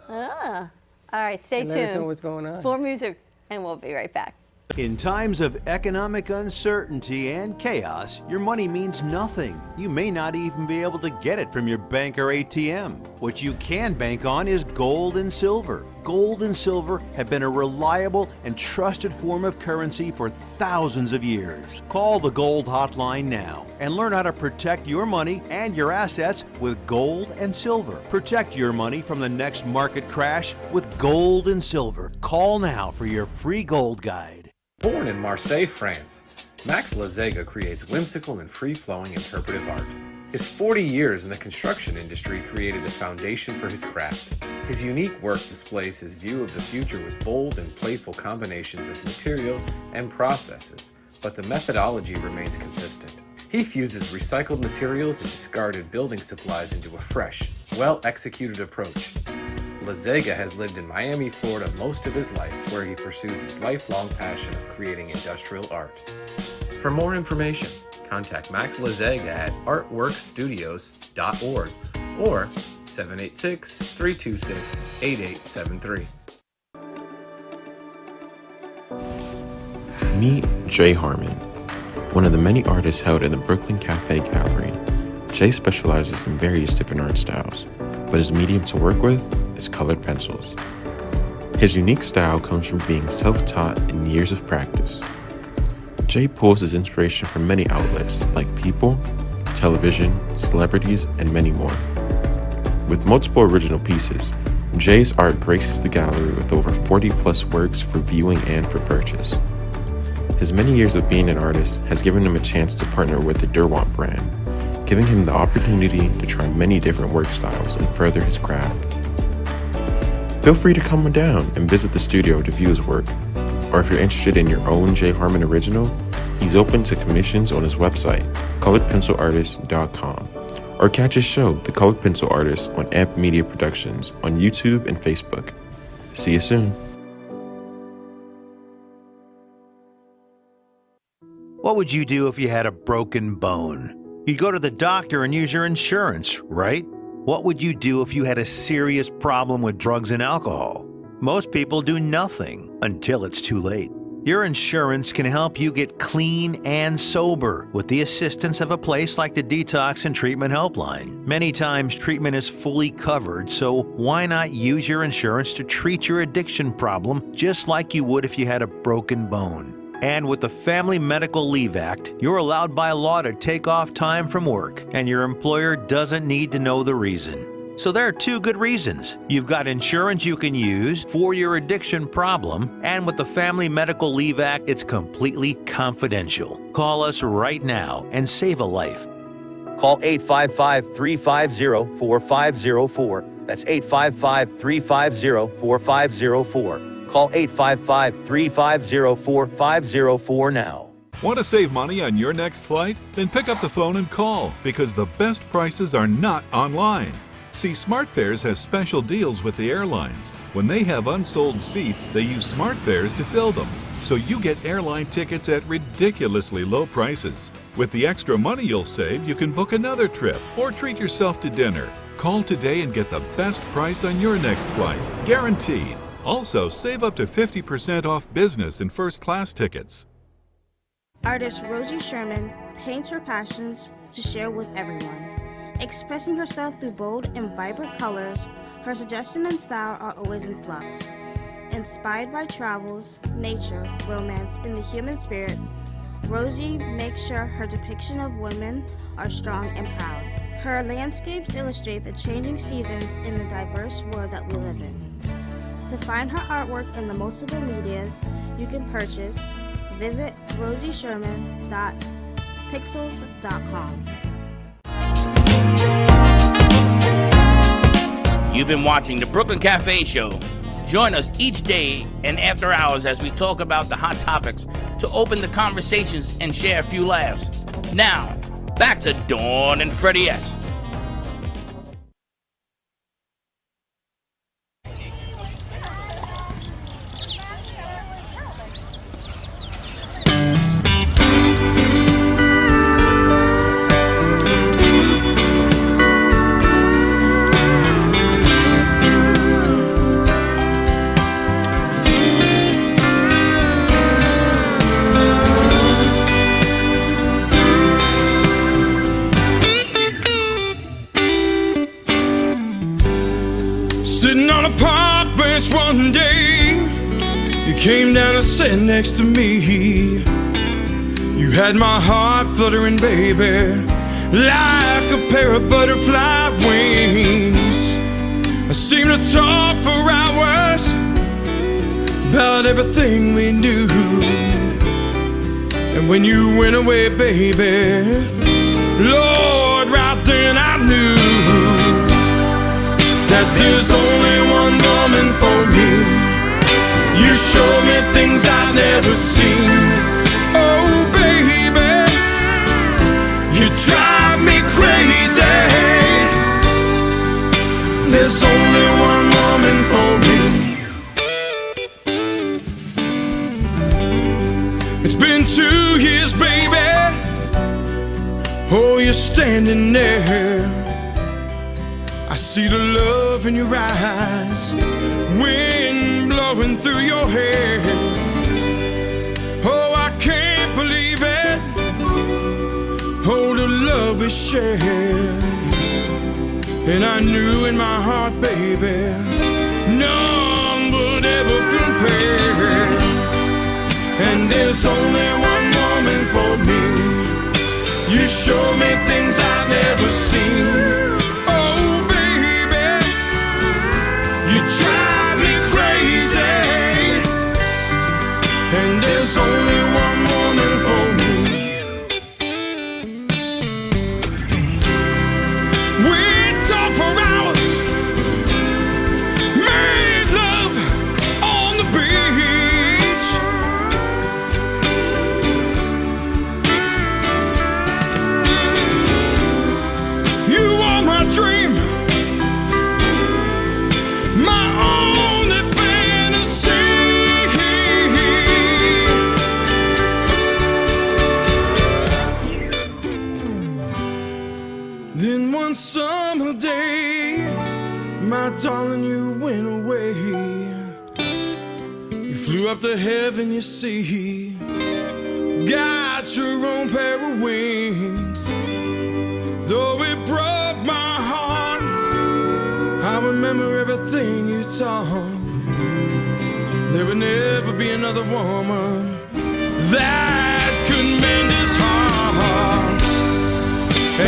Ah. All right, stay And let us know tuned. what's going on. For music, and we'll be right back. In times of economic uncertainty and chaos, your money means nothing. You may not even be able to get it from your bank or ATM. What you can bank on is gold and silver. Gold and silver have been a reliable and trusted form of currency for thousands of years. Call the Gold Hotline now and learn how to protect your money and your assets with gold and silver. Protect your money from the next market crash with gold and silver. Call now for your free gold guide. Born in Marseille, France, Max Lazega creates whimsical and free-flowing interpretive art. His 40 years in the construction industry created the foundation for his craft. His unique work displays his view of the future with bold and playful combinations of materials and processes, but the methodology remains consistent. He fuses recycled materials and discarded building supplies into a fresh, well-executed approach. Lazega has lived in Miami, Florida most of his life, where he pursues his lifelong passion of creating industrial art. For more information, contact Max Lazega at artworkstudios.org or 786-326-8873. Meet Jay Harmon, one of the many artists held in the Brooklyn Cafe Gallery. Jay specializes in various different art styles, but his medium to work with is colored pencils. His unique style comes from being self-taught and years of practice. Jay pulls his inspiration from many outlets like people, television, celebrities, and many more. With multiple original pieces, Jay's art graces the gallery with over 40 plus works for viewing and for purchase. His many years of being an artist has given him a chance to partner with the Derwent brand, giving him the opportunity to try many different work styles and further his craft. Feel free to come down and visit the studio to view his work, or if you're interested in your own Jay Harmon original, he's open to commissions on his website, coloredpencilartist.com, or catch his show, The Colored Pencil Artist, on Amp Media Productions on YouTube and Facebook. See you soon. What would you do if you had a broken bone? You'd go to the doctor and use your insurance, right? What would you do if you had a serious problem with drugs and alcohol? Most people do nothing until it's too late. Your insurance can help you get clean and sober with the assistance of a place like the Detox and Treatment Helpline. Many times treatment is fully covered, so why not use your insurance to treat your addiction problem just like you would if you had a broken bone? And with the Family Medical Leave Act, you're allowed by law to take off time from work, and your employer doesn't need to know the reason. So there are two good reasons. You've got insurance you can use for your addiction problem, and with the Family Medical Leave Act, it's completely confidential. Call us right now and save a life. Call 855-350-4504. That's 855-350-4504. Call 855-350-4504 now. Want to save money on your next flight? Then pick up the phone and call, because the best prices are not online. See, SmartFares has special deals with the airlines. When they have unsold seats, they use SmartFares to fill them. So you get airline tickets at ridiculously low prices. With the extra money you'll save, you can book another trip or treat yourself to dinner. Call today and get the best price on your next flight, guaranteed. Also, save up to 50% off business and first class tickets. Artist Rosie Sherman paints her passions to share with everyone. Expressing herself through bold and vibrant colors, her suggestion and style are always in flux. Inspired by travels, nature, romance, and the human spirit, Rosie makes sure her depiction of women are strong and proud. Her landscapes illustrate the changing seasons in the diverse world that we live in. To find her artwork in the multiple medias you can purchase, visit rosiesherman.pixels.com. You've been watching the Brooklyn Cafe Show. Join us each day and after hours as we talk about the hot topics to open the conversations and share a few laughs. Now, back to Dawn and Freddie S. Sitting on a park bench one day, you came down and sat next to me. You had my heart fluttering, baby, like a pair of butterfly wings. I seemed to talk for hours about everything we knew. And when you went away, baby, Lord, right then I knew that there's only one woman for me. You showed me things I'd never seen. Oh, baby, you drive me crazy. There's only one woman for me. It's been 2 years, baby. Oh, you're standing there. I see the love in your eyes, wind blowing through your hair. Oh, I can't believe it. Oh, the love we shared. And I knew in my heart, baby, none would ever compare. And there's only one woman for me. You show me things I've never seen. You drive me crazy, and there's only one woman for me. We talk for hours, made love on the beach. You are my dream, my only fantasy. Then one summer day, my darling, you went away. You flew up to heaven, you see. Got your own pair of wings. Though it broke my heart, I remember everything you taught. There would never be another woman that could mend his heart.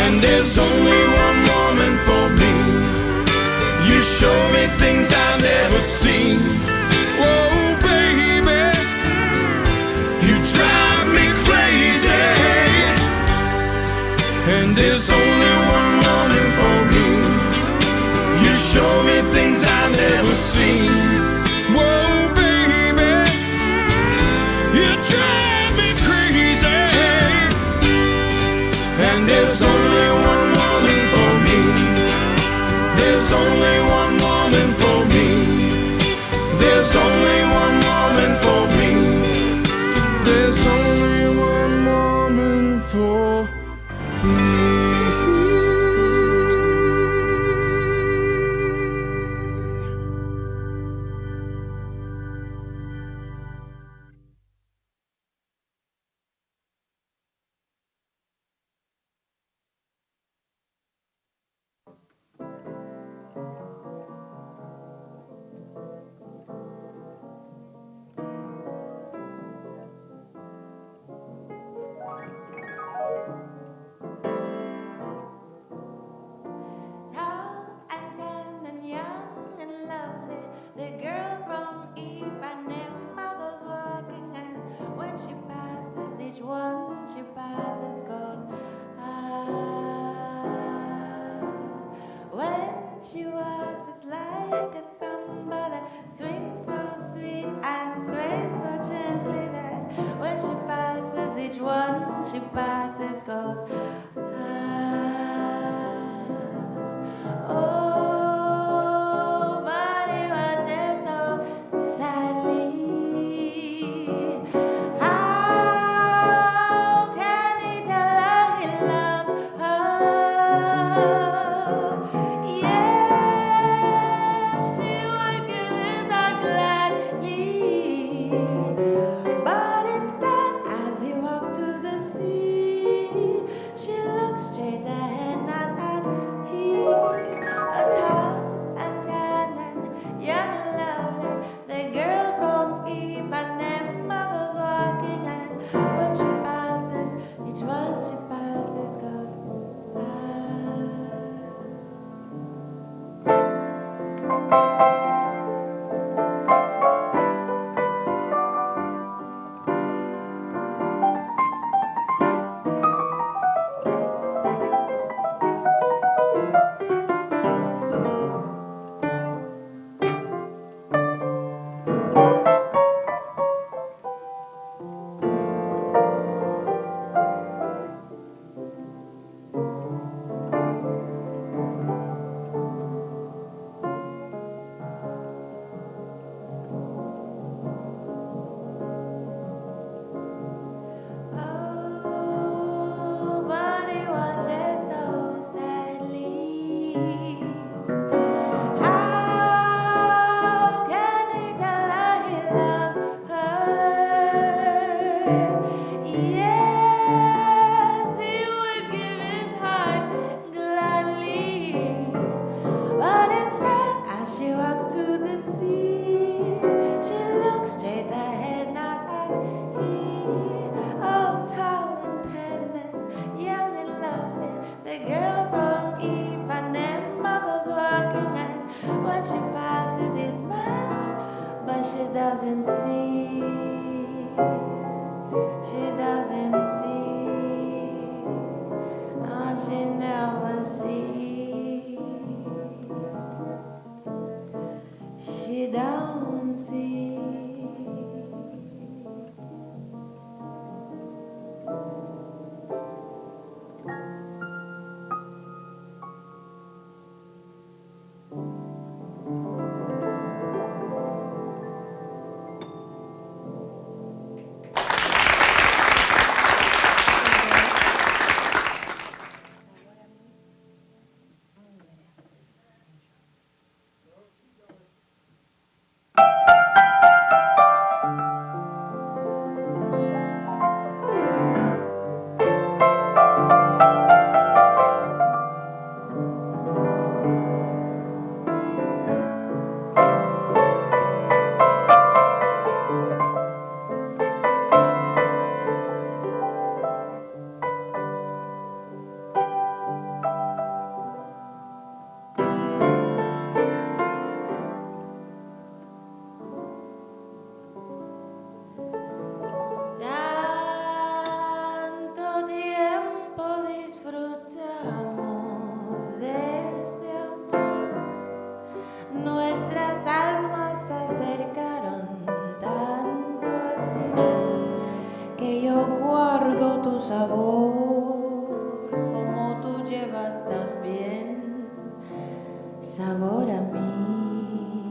And there's only one woman for me. You show me things I've never seen. Whoa, baby, you drive me crazy. And there's only one woman for me. You show me things I've never seen. Whoa, baby, you drive me crazy. And there's only one woman for me. There's only one woman for me. There's only one woman for me. There's only one woman for me. Tall and tan and young and lovely, the girl from Ipanema goes walking, and when she passes, each one she passes goes, ah. When she walks, it's like a samba that swings so sweet and sways so gently that when she passes, each one she passes goes, oh, but he watches so sadly. How can he tell her he loves her? Yes, she would give his heart gladly, but instead, as he walks to the sea, she looks straight ahead, not at him. A tall and tan and young and lovely, the girl from Ipanema goes walking, and when she passes, each one she passes goes, oh, but he watches so sadly. How can he tell her he loves her? Yes, he would give his heart gladly, but instead, as she walks to the sea, she looks straight ahead, not at him. Oh, tall and tan and young and lovely, the girl from Ipanema goes walking, and when she passes, he smiles, but she doesn't see. She doesn't see. Oh, she never sees. She don't see. sabor a mí.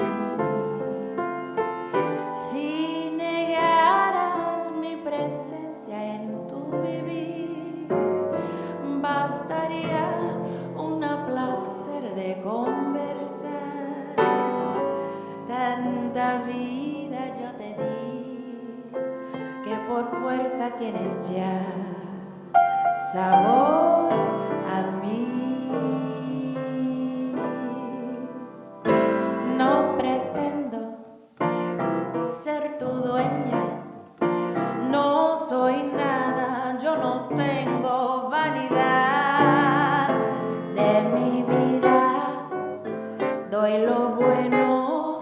Si negaras mi presencia en tu vivir, bastaría una placer de conversar. Tanta vida yo te di que por fuerza tienes ya sabor a mí. No pretendo ser tu dueña, no soy nada, yo no tengo vanidad de mi vida, doy lo bueno,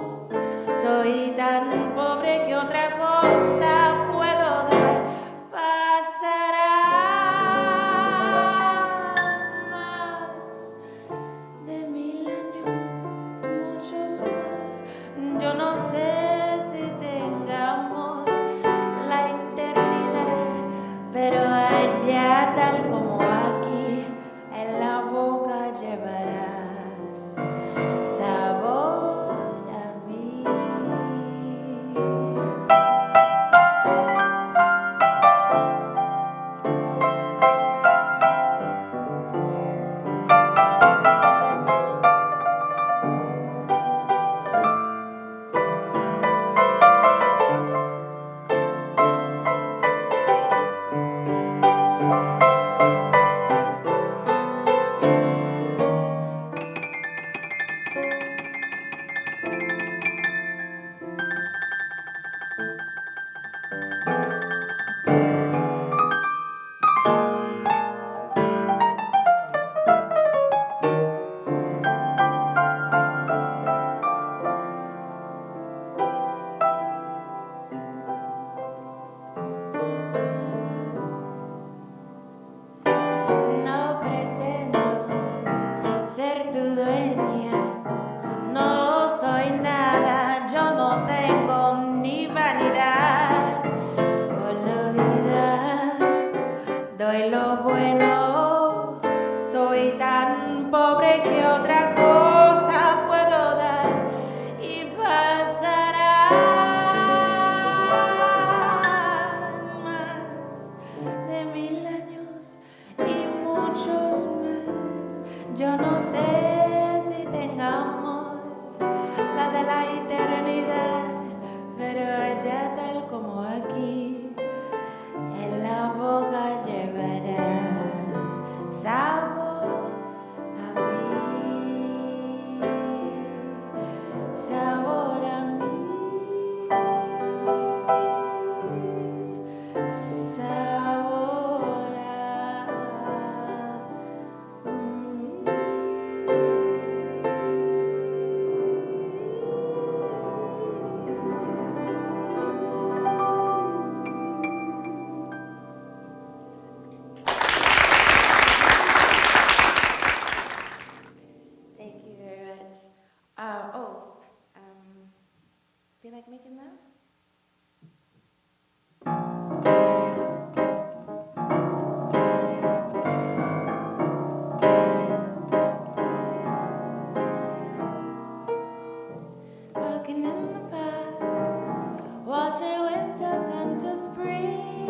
soy tan pobre que otra cosa puedo dar. Pasarán más de 1000 años, muchos más. Yo no sé si tengamos la eternidad, pero allá tal como aquí, en la boca llevarás sabor a mí. No pretendo ser tu dueña, no soy nada, yo no tengo ni vanidad. Por la vida doy lo bueno, soy tan pobre que otra cosa puedo dar. Y pasarán más de 1000 años y muchos más. Yo no sé si tengamos la de la eternidad, pero allá tal como aquí, en la boca llevarás sabor a mí, sabor a mí, sabor a Thank you very much. Feel like making love? Walking in the park, watching winter turn to spring.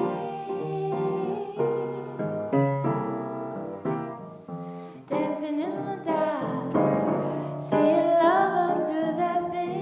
Dancing in the dark, seeing lovers do their thing.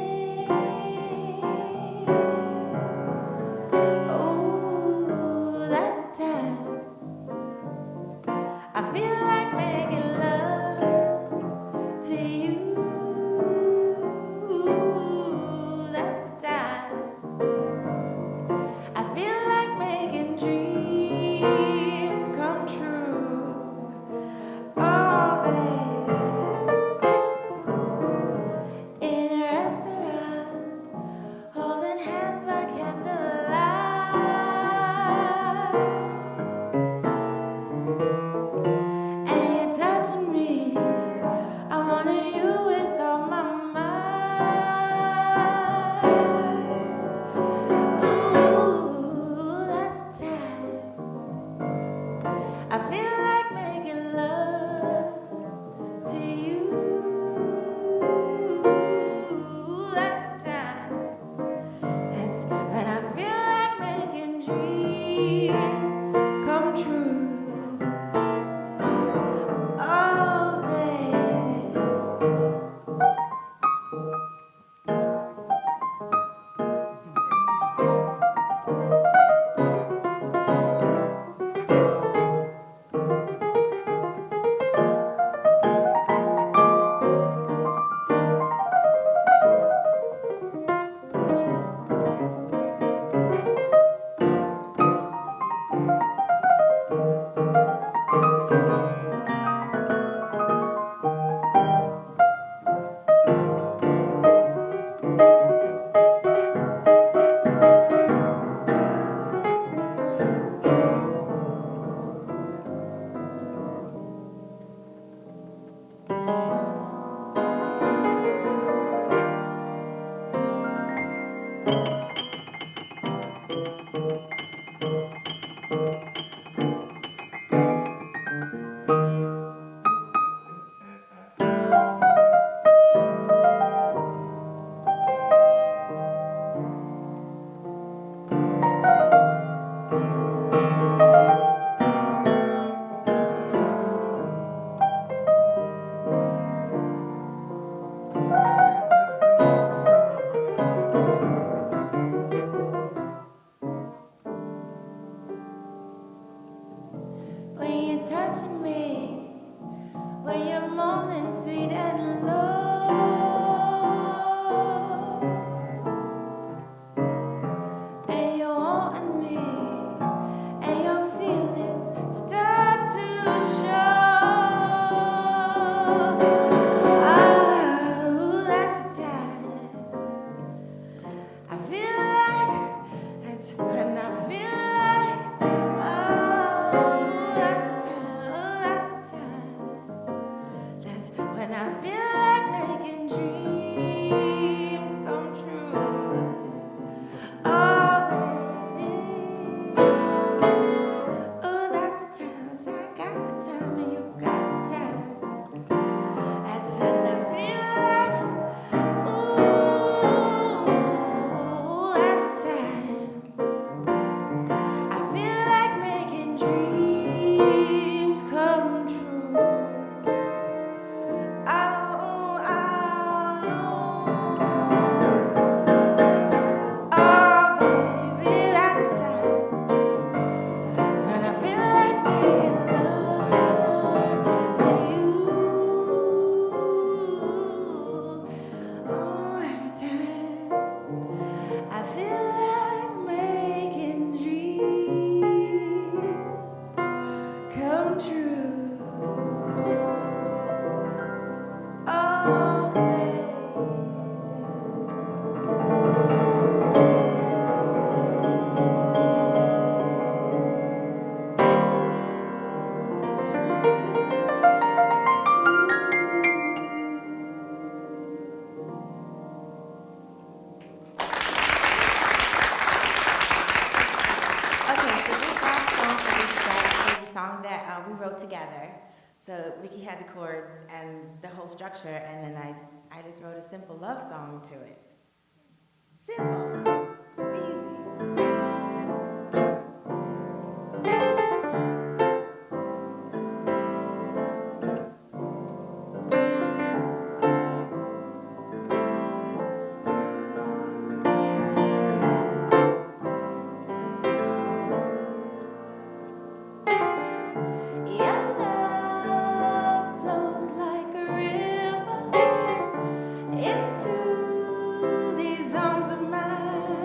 together. So Ricky had the chords and the whole structure, and then I just wrote a simple love song to it. Simple, easy. Into these arms of mine.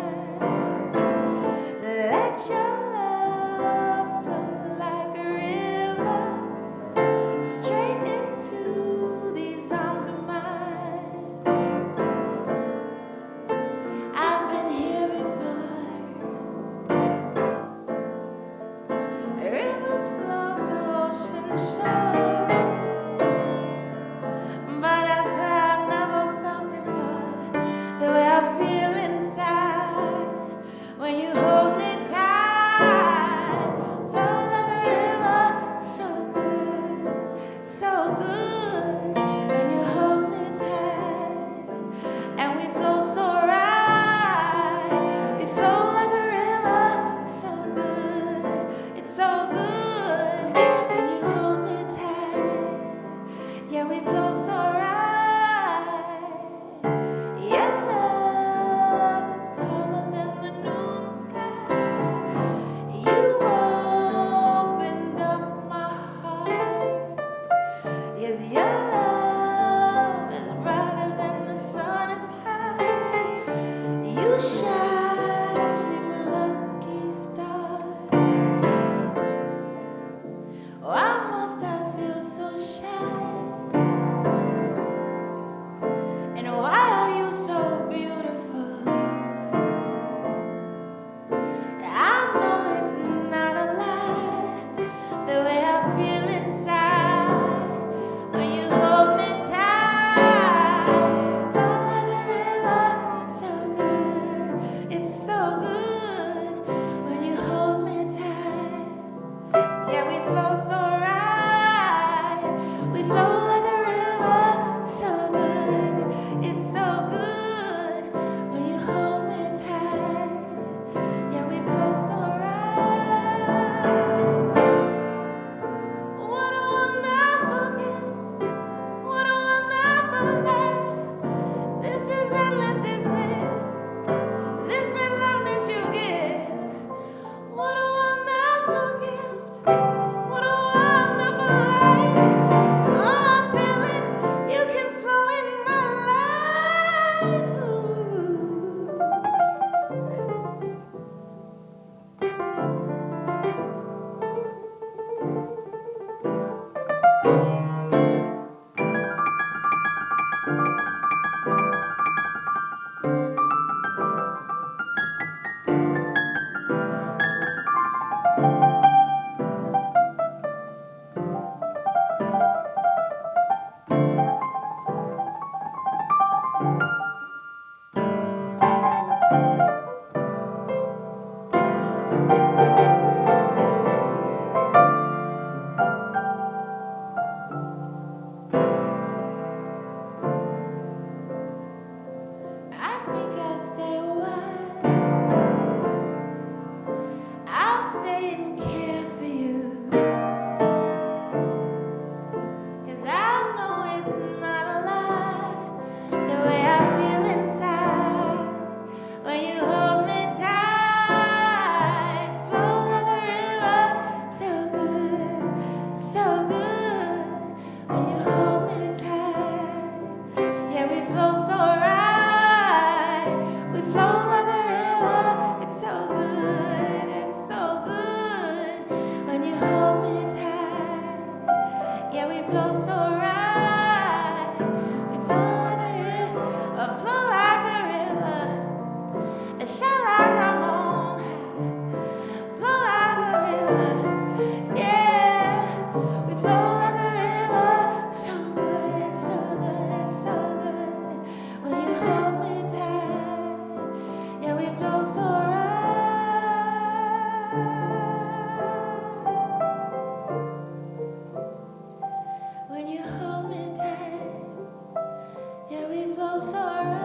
feels alright.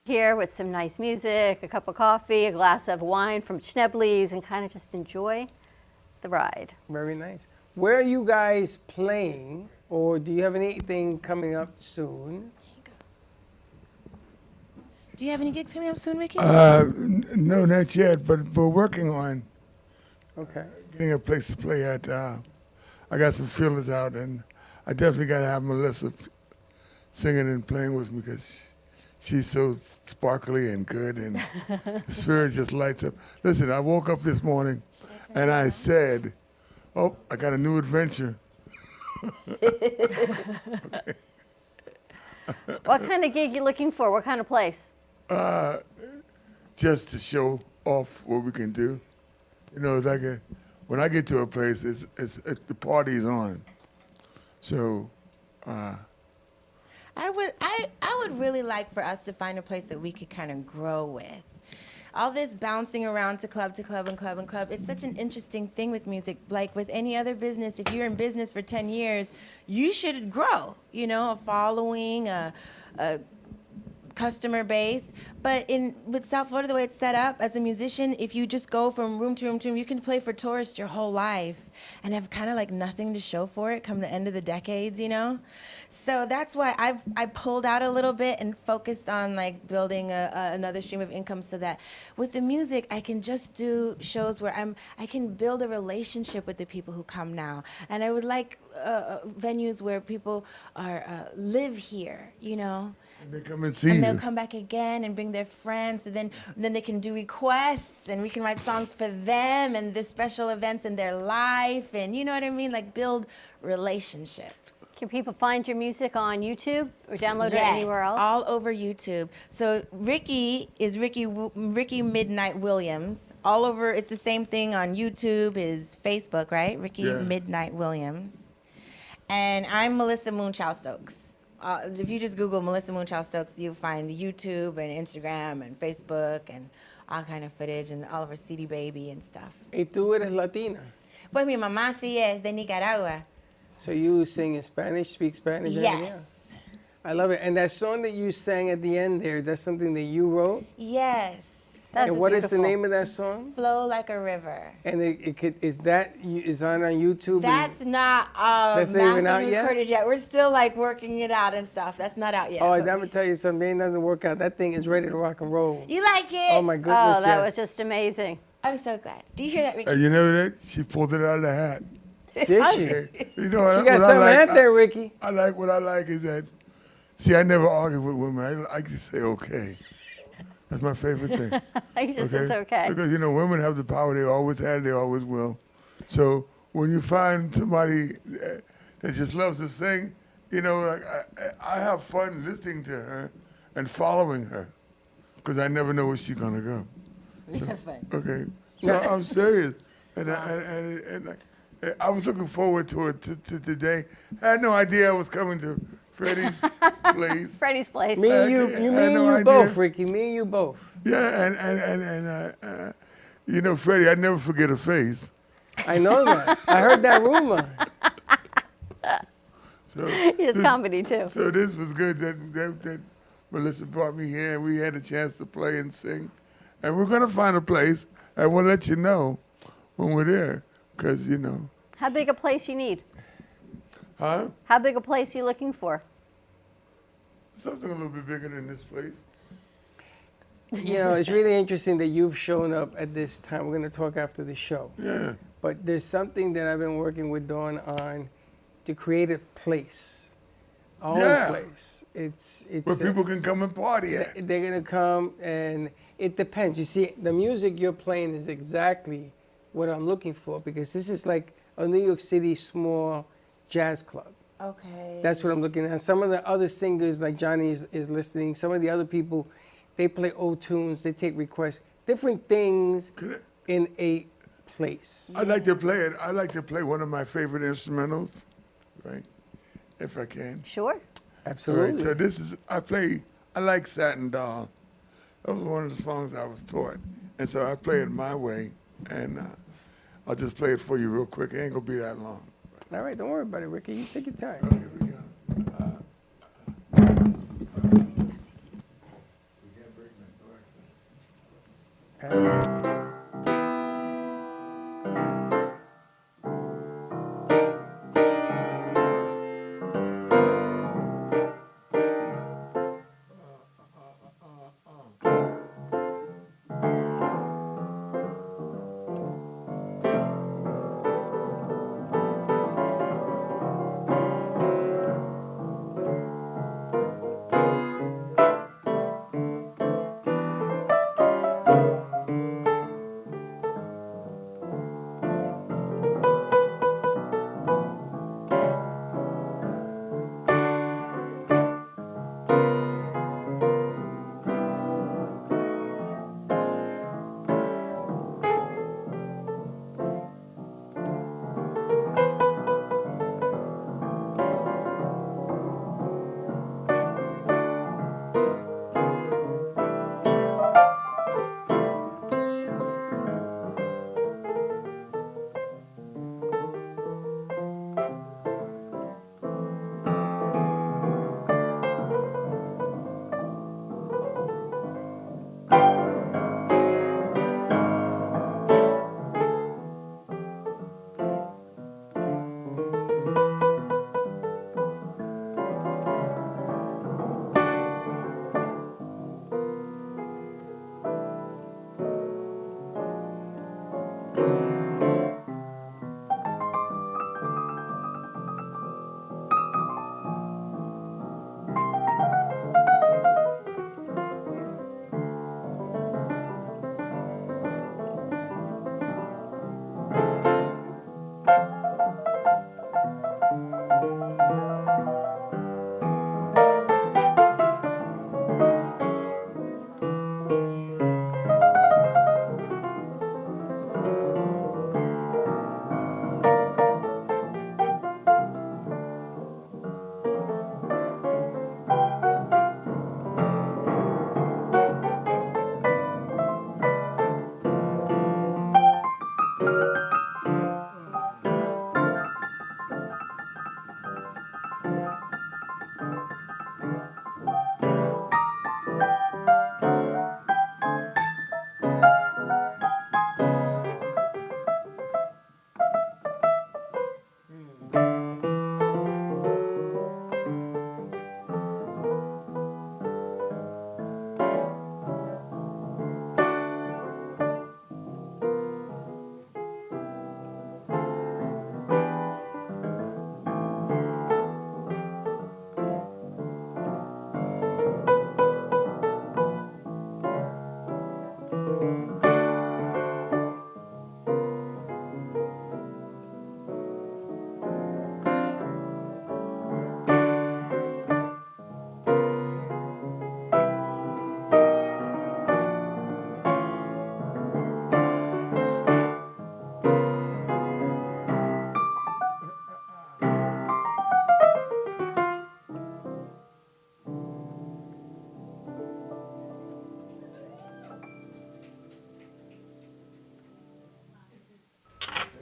Here with some nice music, a cup of coffee, a glass of wine from Schnebley's, and kind of just enjoy the ride. Very nice. Where are you guys playing, or do you have anything coming up soon? Do you have any gigs coming up soon, Ricky? No, not yet, but we're working on getting a place to play at. I got some feelers out, and I definitely got to have Melissa singing and playing with me because she's so sparkly and good, and the spirit just lights up. Listen, I woke up this morning, and I said, "Oh, I got a new adventure." What kind of gig you looking for? What kind of place? Just to show off what we can do. You know, it's like when I get to a place, it's the party's on. So, I would really like for us to find a place that we could kind of grow with. All this bouncing around to club and club and club, it's such an interesting thing with music. Like with any other business, if you're in business for 10 years, you should grow, you know, a following, a customer base. But with South Florida, the way it's set up, as a musician, if you just go from room to room to room, you can play for tourists your whole life and have kind of like nothing to show for it come the end of the decades, you know? So that's why I pulled out a little bit and focused on like building another stream of income, so that with the music, I can just do shows where I can build a relationship with the people who come now. And I would like venues where people live here, you know? and they come and see and you. they'll come back again and bring their friends, and then they can do requests, and we can write songs for them and the special events in their life, and you know what I mean, like build relationships. Can people find your music on YouTube or download it anywhere else? All over YouTube. So Ricky is Ricky Midnight Williams. All over, it's the same thing on YouTube, is Facebook, right? Ricky Midnight Williams. And I'm Melissa Moonchild Stokes. If you just Google Melissa Moonchild Stokes, you'll find YouTube and Instagram and Facebook and all kind of footage and all of her CD Baby and stuff. ¿Y tú eres latina? Pues mi mamá sí es de Nicaragua. So you sing in Spanish, speak Spanish? and everything Yes. else? I love it. And that song that you sang at the end there, that's something that you wrote? Yes. And what is the name of that song? Flow Like a River. And is that on YouTube? That's not That's not even out mastered yet? recorded yet. We're still like working it out and stuff. That's not out yet. Oh, I'm but gonna tell you something. Ain't nothing to work out. That thing is ready to rock and roll. you like it? Oh my goodness! Oh, that yes. was just amazing. I'm so glad. Do you hear that, Ricky? You know that? She pulled it out of the hat. Did she? You know what, She got what something I like? out there, Ricky. What I like is that, see, I never argue with women. I just say okay. That's my favorite thing. You just it's okay. Because, you know, women have the power. They always had, they always will. So when you find somebody that just loves to sing, you know, like I have fun listening to her and following her because I never know where she's going to go. So, okay. So I'm serious. And I was looking forward to it today. I had no idea I was coming to Freddie's place. Freddie's place. Me and you, me and you both, Ricky. Me and you both. Yeah, and you know, Freddie, I never forget a face. I know that. I heard that rumor. So It's comedy too. So this was good that Melissa brought me here and we had a chance to play and sing. And we're gonna find a place and we'll let you know when we're there, because you know. How big a place you need? Huh? How big a place you looking for? Something a little bit bigger than this place. You know, it's really interesting that you've shown up at this time. We're going to talk after the show. Yeah. But there's something that I've been working with Dawn on to create a place. Our own place. It's where people can come and party at. They're going to come, and it depends. You see, the music you're playing is exactly what I'm looking for, because this is like a New York City small jazz club. Okay. That's what I'm looking at. Some of the other singers, like Johnny is listening, some of the other people, they play old tunes, they take requests, different things in a place. I'd like to play it. I'd like to play one of my favorite instrumentals, right? If I can. Sure. Absolutely. All right, so this is, I like Satin Doll. That was one of the songs I was taught. And so I play it my way, and I'll just play it for you real quick. It ain't gonna be that long. All right, don't worry about it, Ricky. You take your time. Here we go.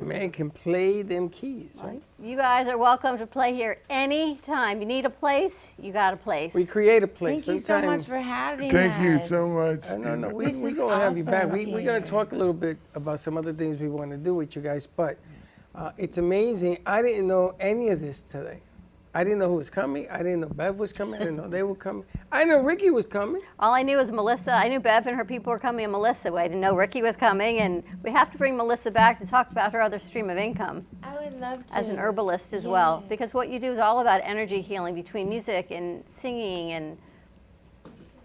Man can play them keys, right? You guys are welcome to play here anytime. You need a place, you got a place. We create a place. Thank you so much for having us. Thank you so much. No, we're This is going to have you back. awesome We're going to talk a little bit about some other things we want to do with you guys, but it's amazing. I didn't know any of this today. I didn't know who was coming. I didn't know Bev was coming. I didn't know they were coming. I didn't know Ricky was coming. All I knew was Melissa. I knew Bev and her people were coming, and Melissa. I didn't know Ricky was coming, and we have to bring Melissa back to talk about her other stream of income. I would love to. As an herbalist as well, because what you do is all about energy healing between music and singing and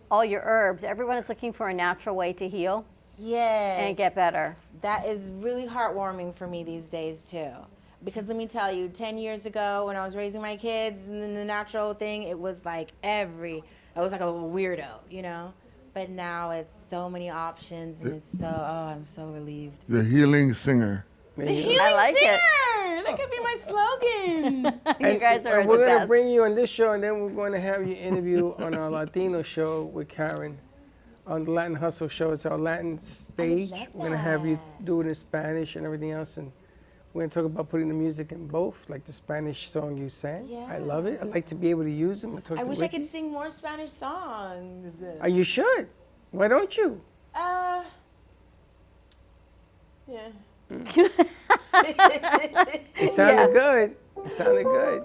all your herbs. Everyone is looking for a natural way to heal Yes. and get better. That is really heartwarming for me these days too. Because let me tell you, 10 years ago when I was raising my kids and then the natural thing, it was like I was like a weirdo, you know? but now it's so many options, and it's so, I'm so relieved. The healing singer. The healing I like singer! it. That could be my slogan. You guys are we're the going to best. bring you on this show, and then we're going to have you interview on our Latino show with Karen on the Latin Hustle show. It's our Latin stage. We're going to have you do it in Spanish and everything else, and we're going to talk about putting the music in both, like the Spanish song you sang. Yeah. I love it. I'd like to be able to use them. I wish I could sing more Spanish songs. You should. Why don't you? Yeah. It sounded good. It sounded good.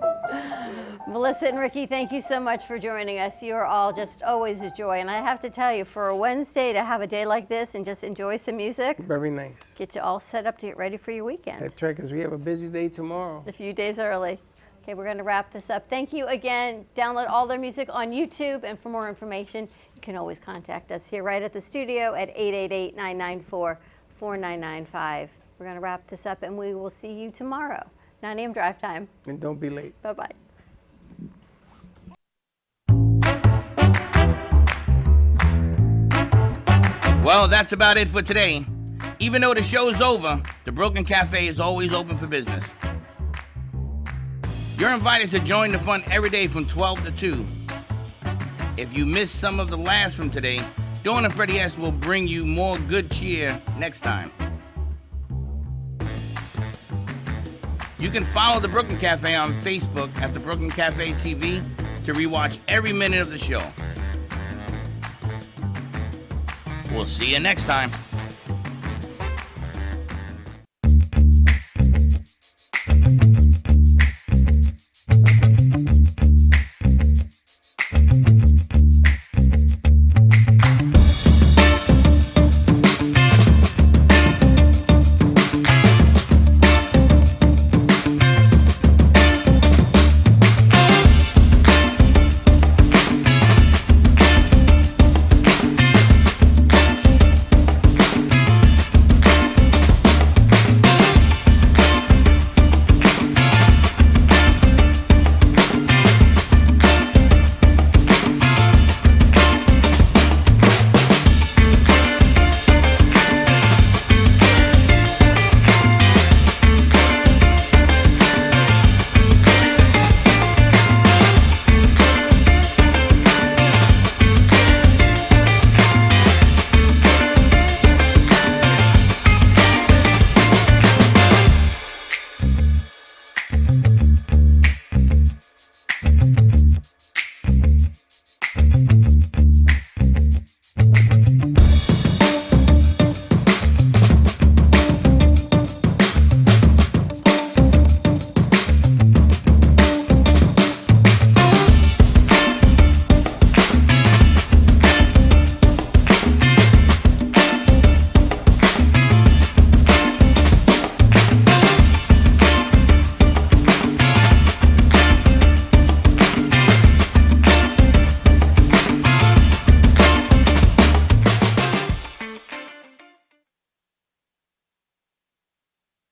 Melissa and Ricky, thank you so much for joining us. You are all just always a joy. And I have to tell you, for a Wednesday to have a day like this and just enjoy some music, Very nice. get you all set up to get ready for your weekend. That's right, because we have a busy day tomorrow. A few days early. Okay, we're going to wrap this up. Thank you again. Download all their music on YouTube, and for more information, you can always contact us here right at the studio at 888-994-4995. We're going to wrap this up, and we will see you tomorrow. 9 a.m. drive time. And don't be late. Bye-bye. Well, that's about it for today. Even though the show's over, the Brooklyn Cafe is always open for business. You're invited to join the fun every day from 12 to 2. If you missed some of the laughs from today, Dawn and Freddie S. will bring you more good cheer next time. You can follow the Brooklyn Cafe on Facebook at the Brooklyn Cafe TV to rewatch every minute of the show. We'll see you next time.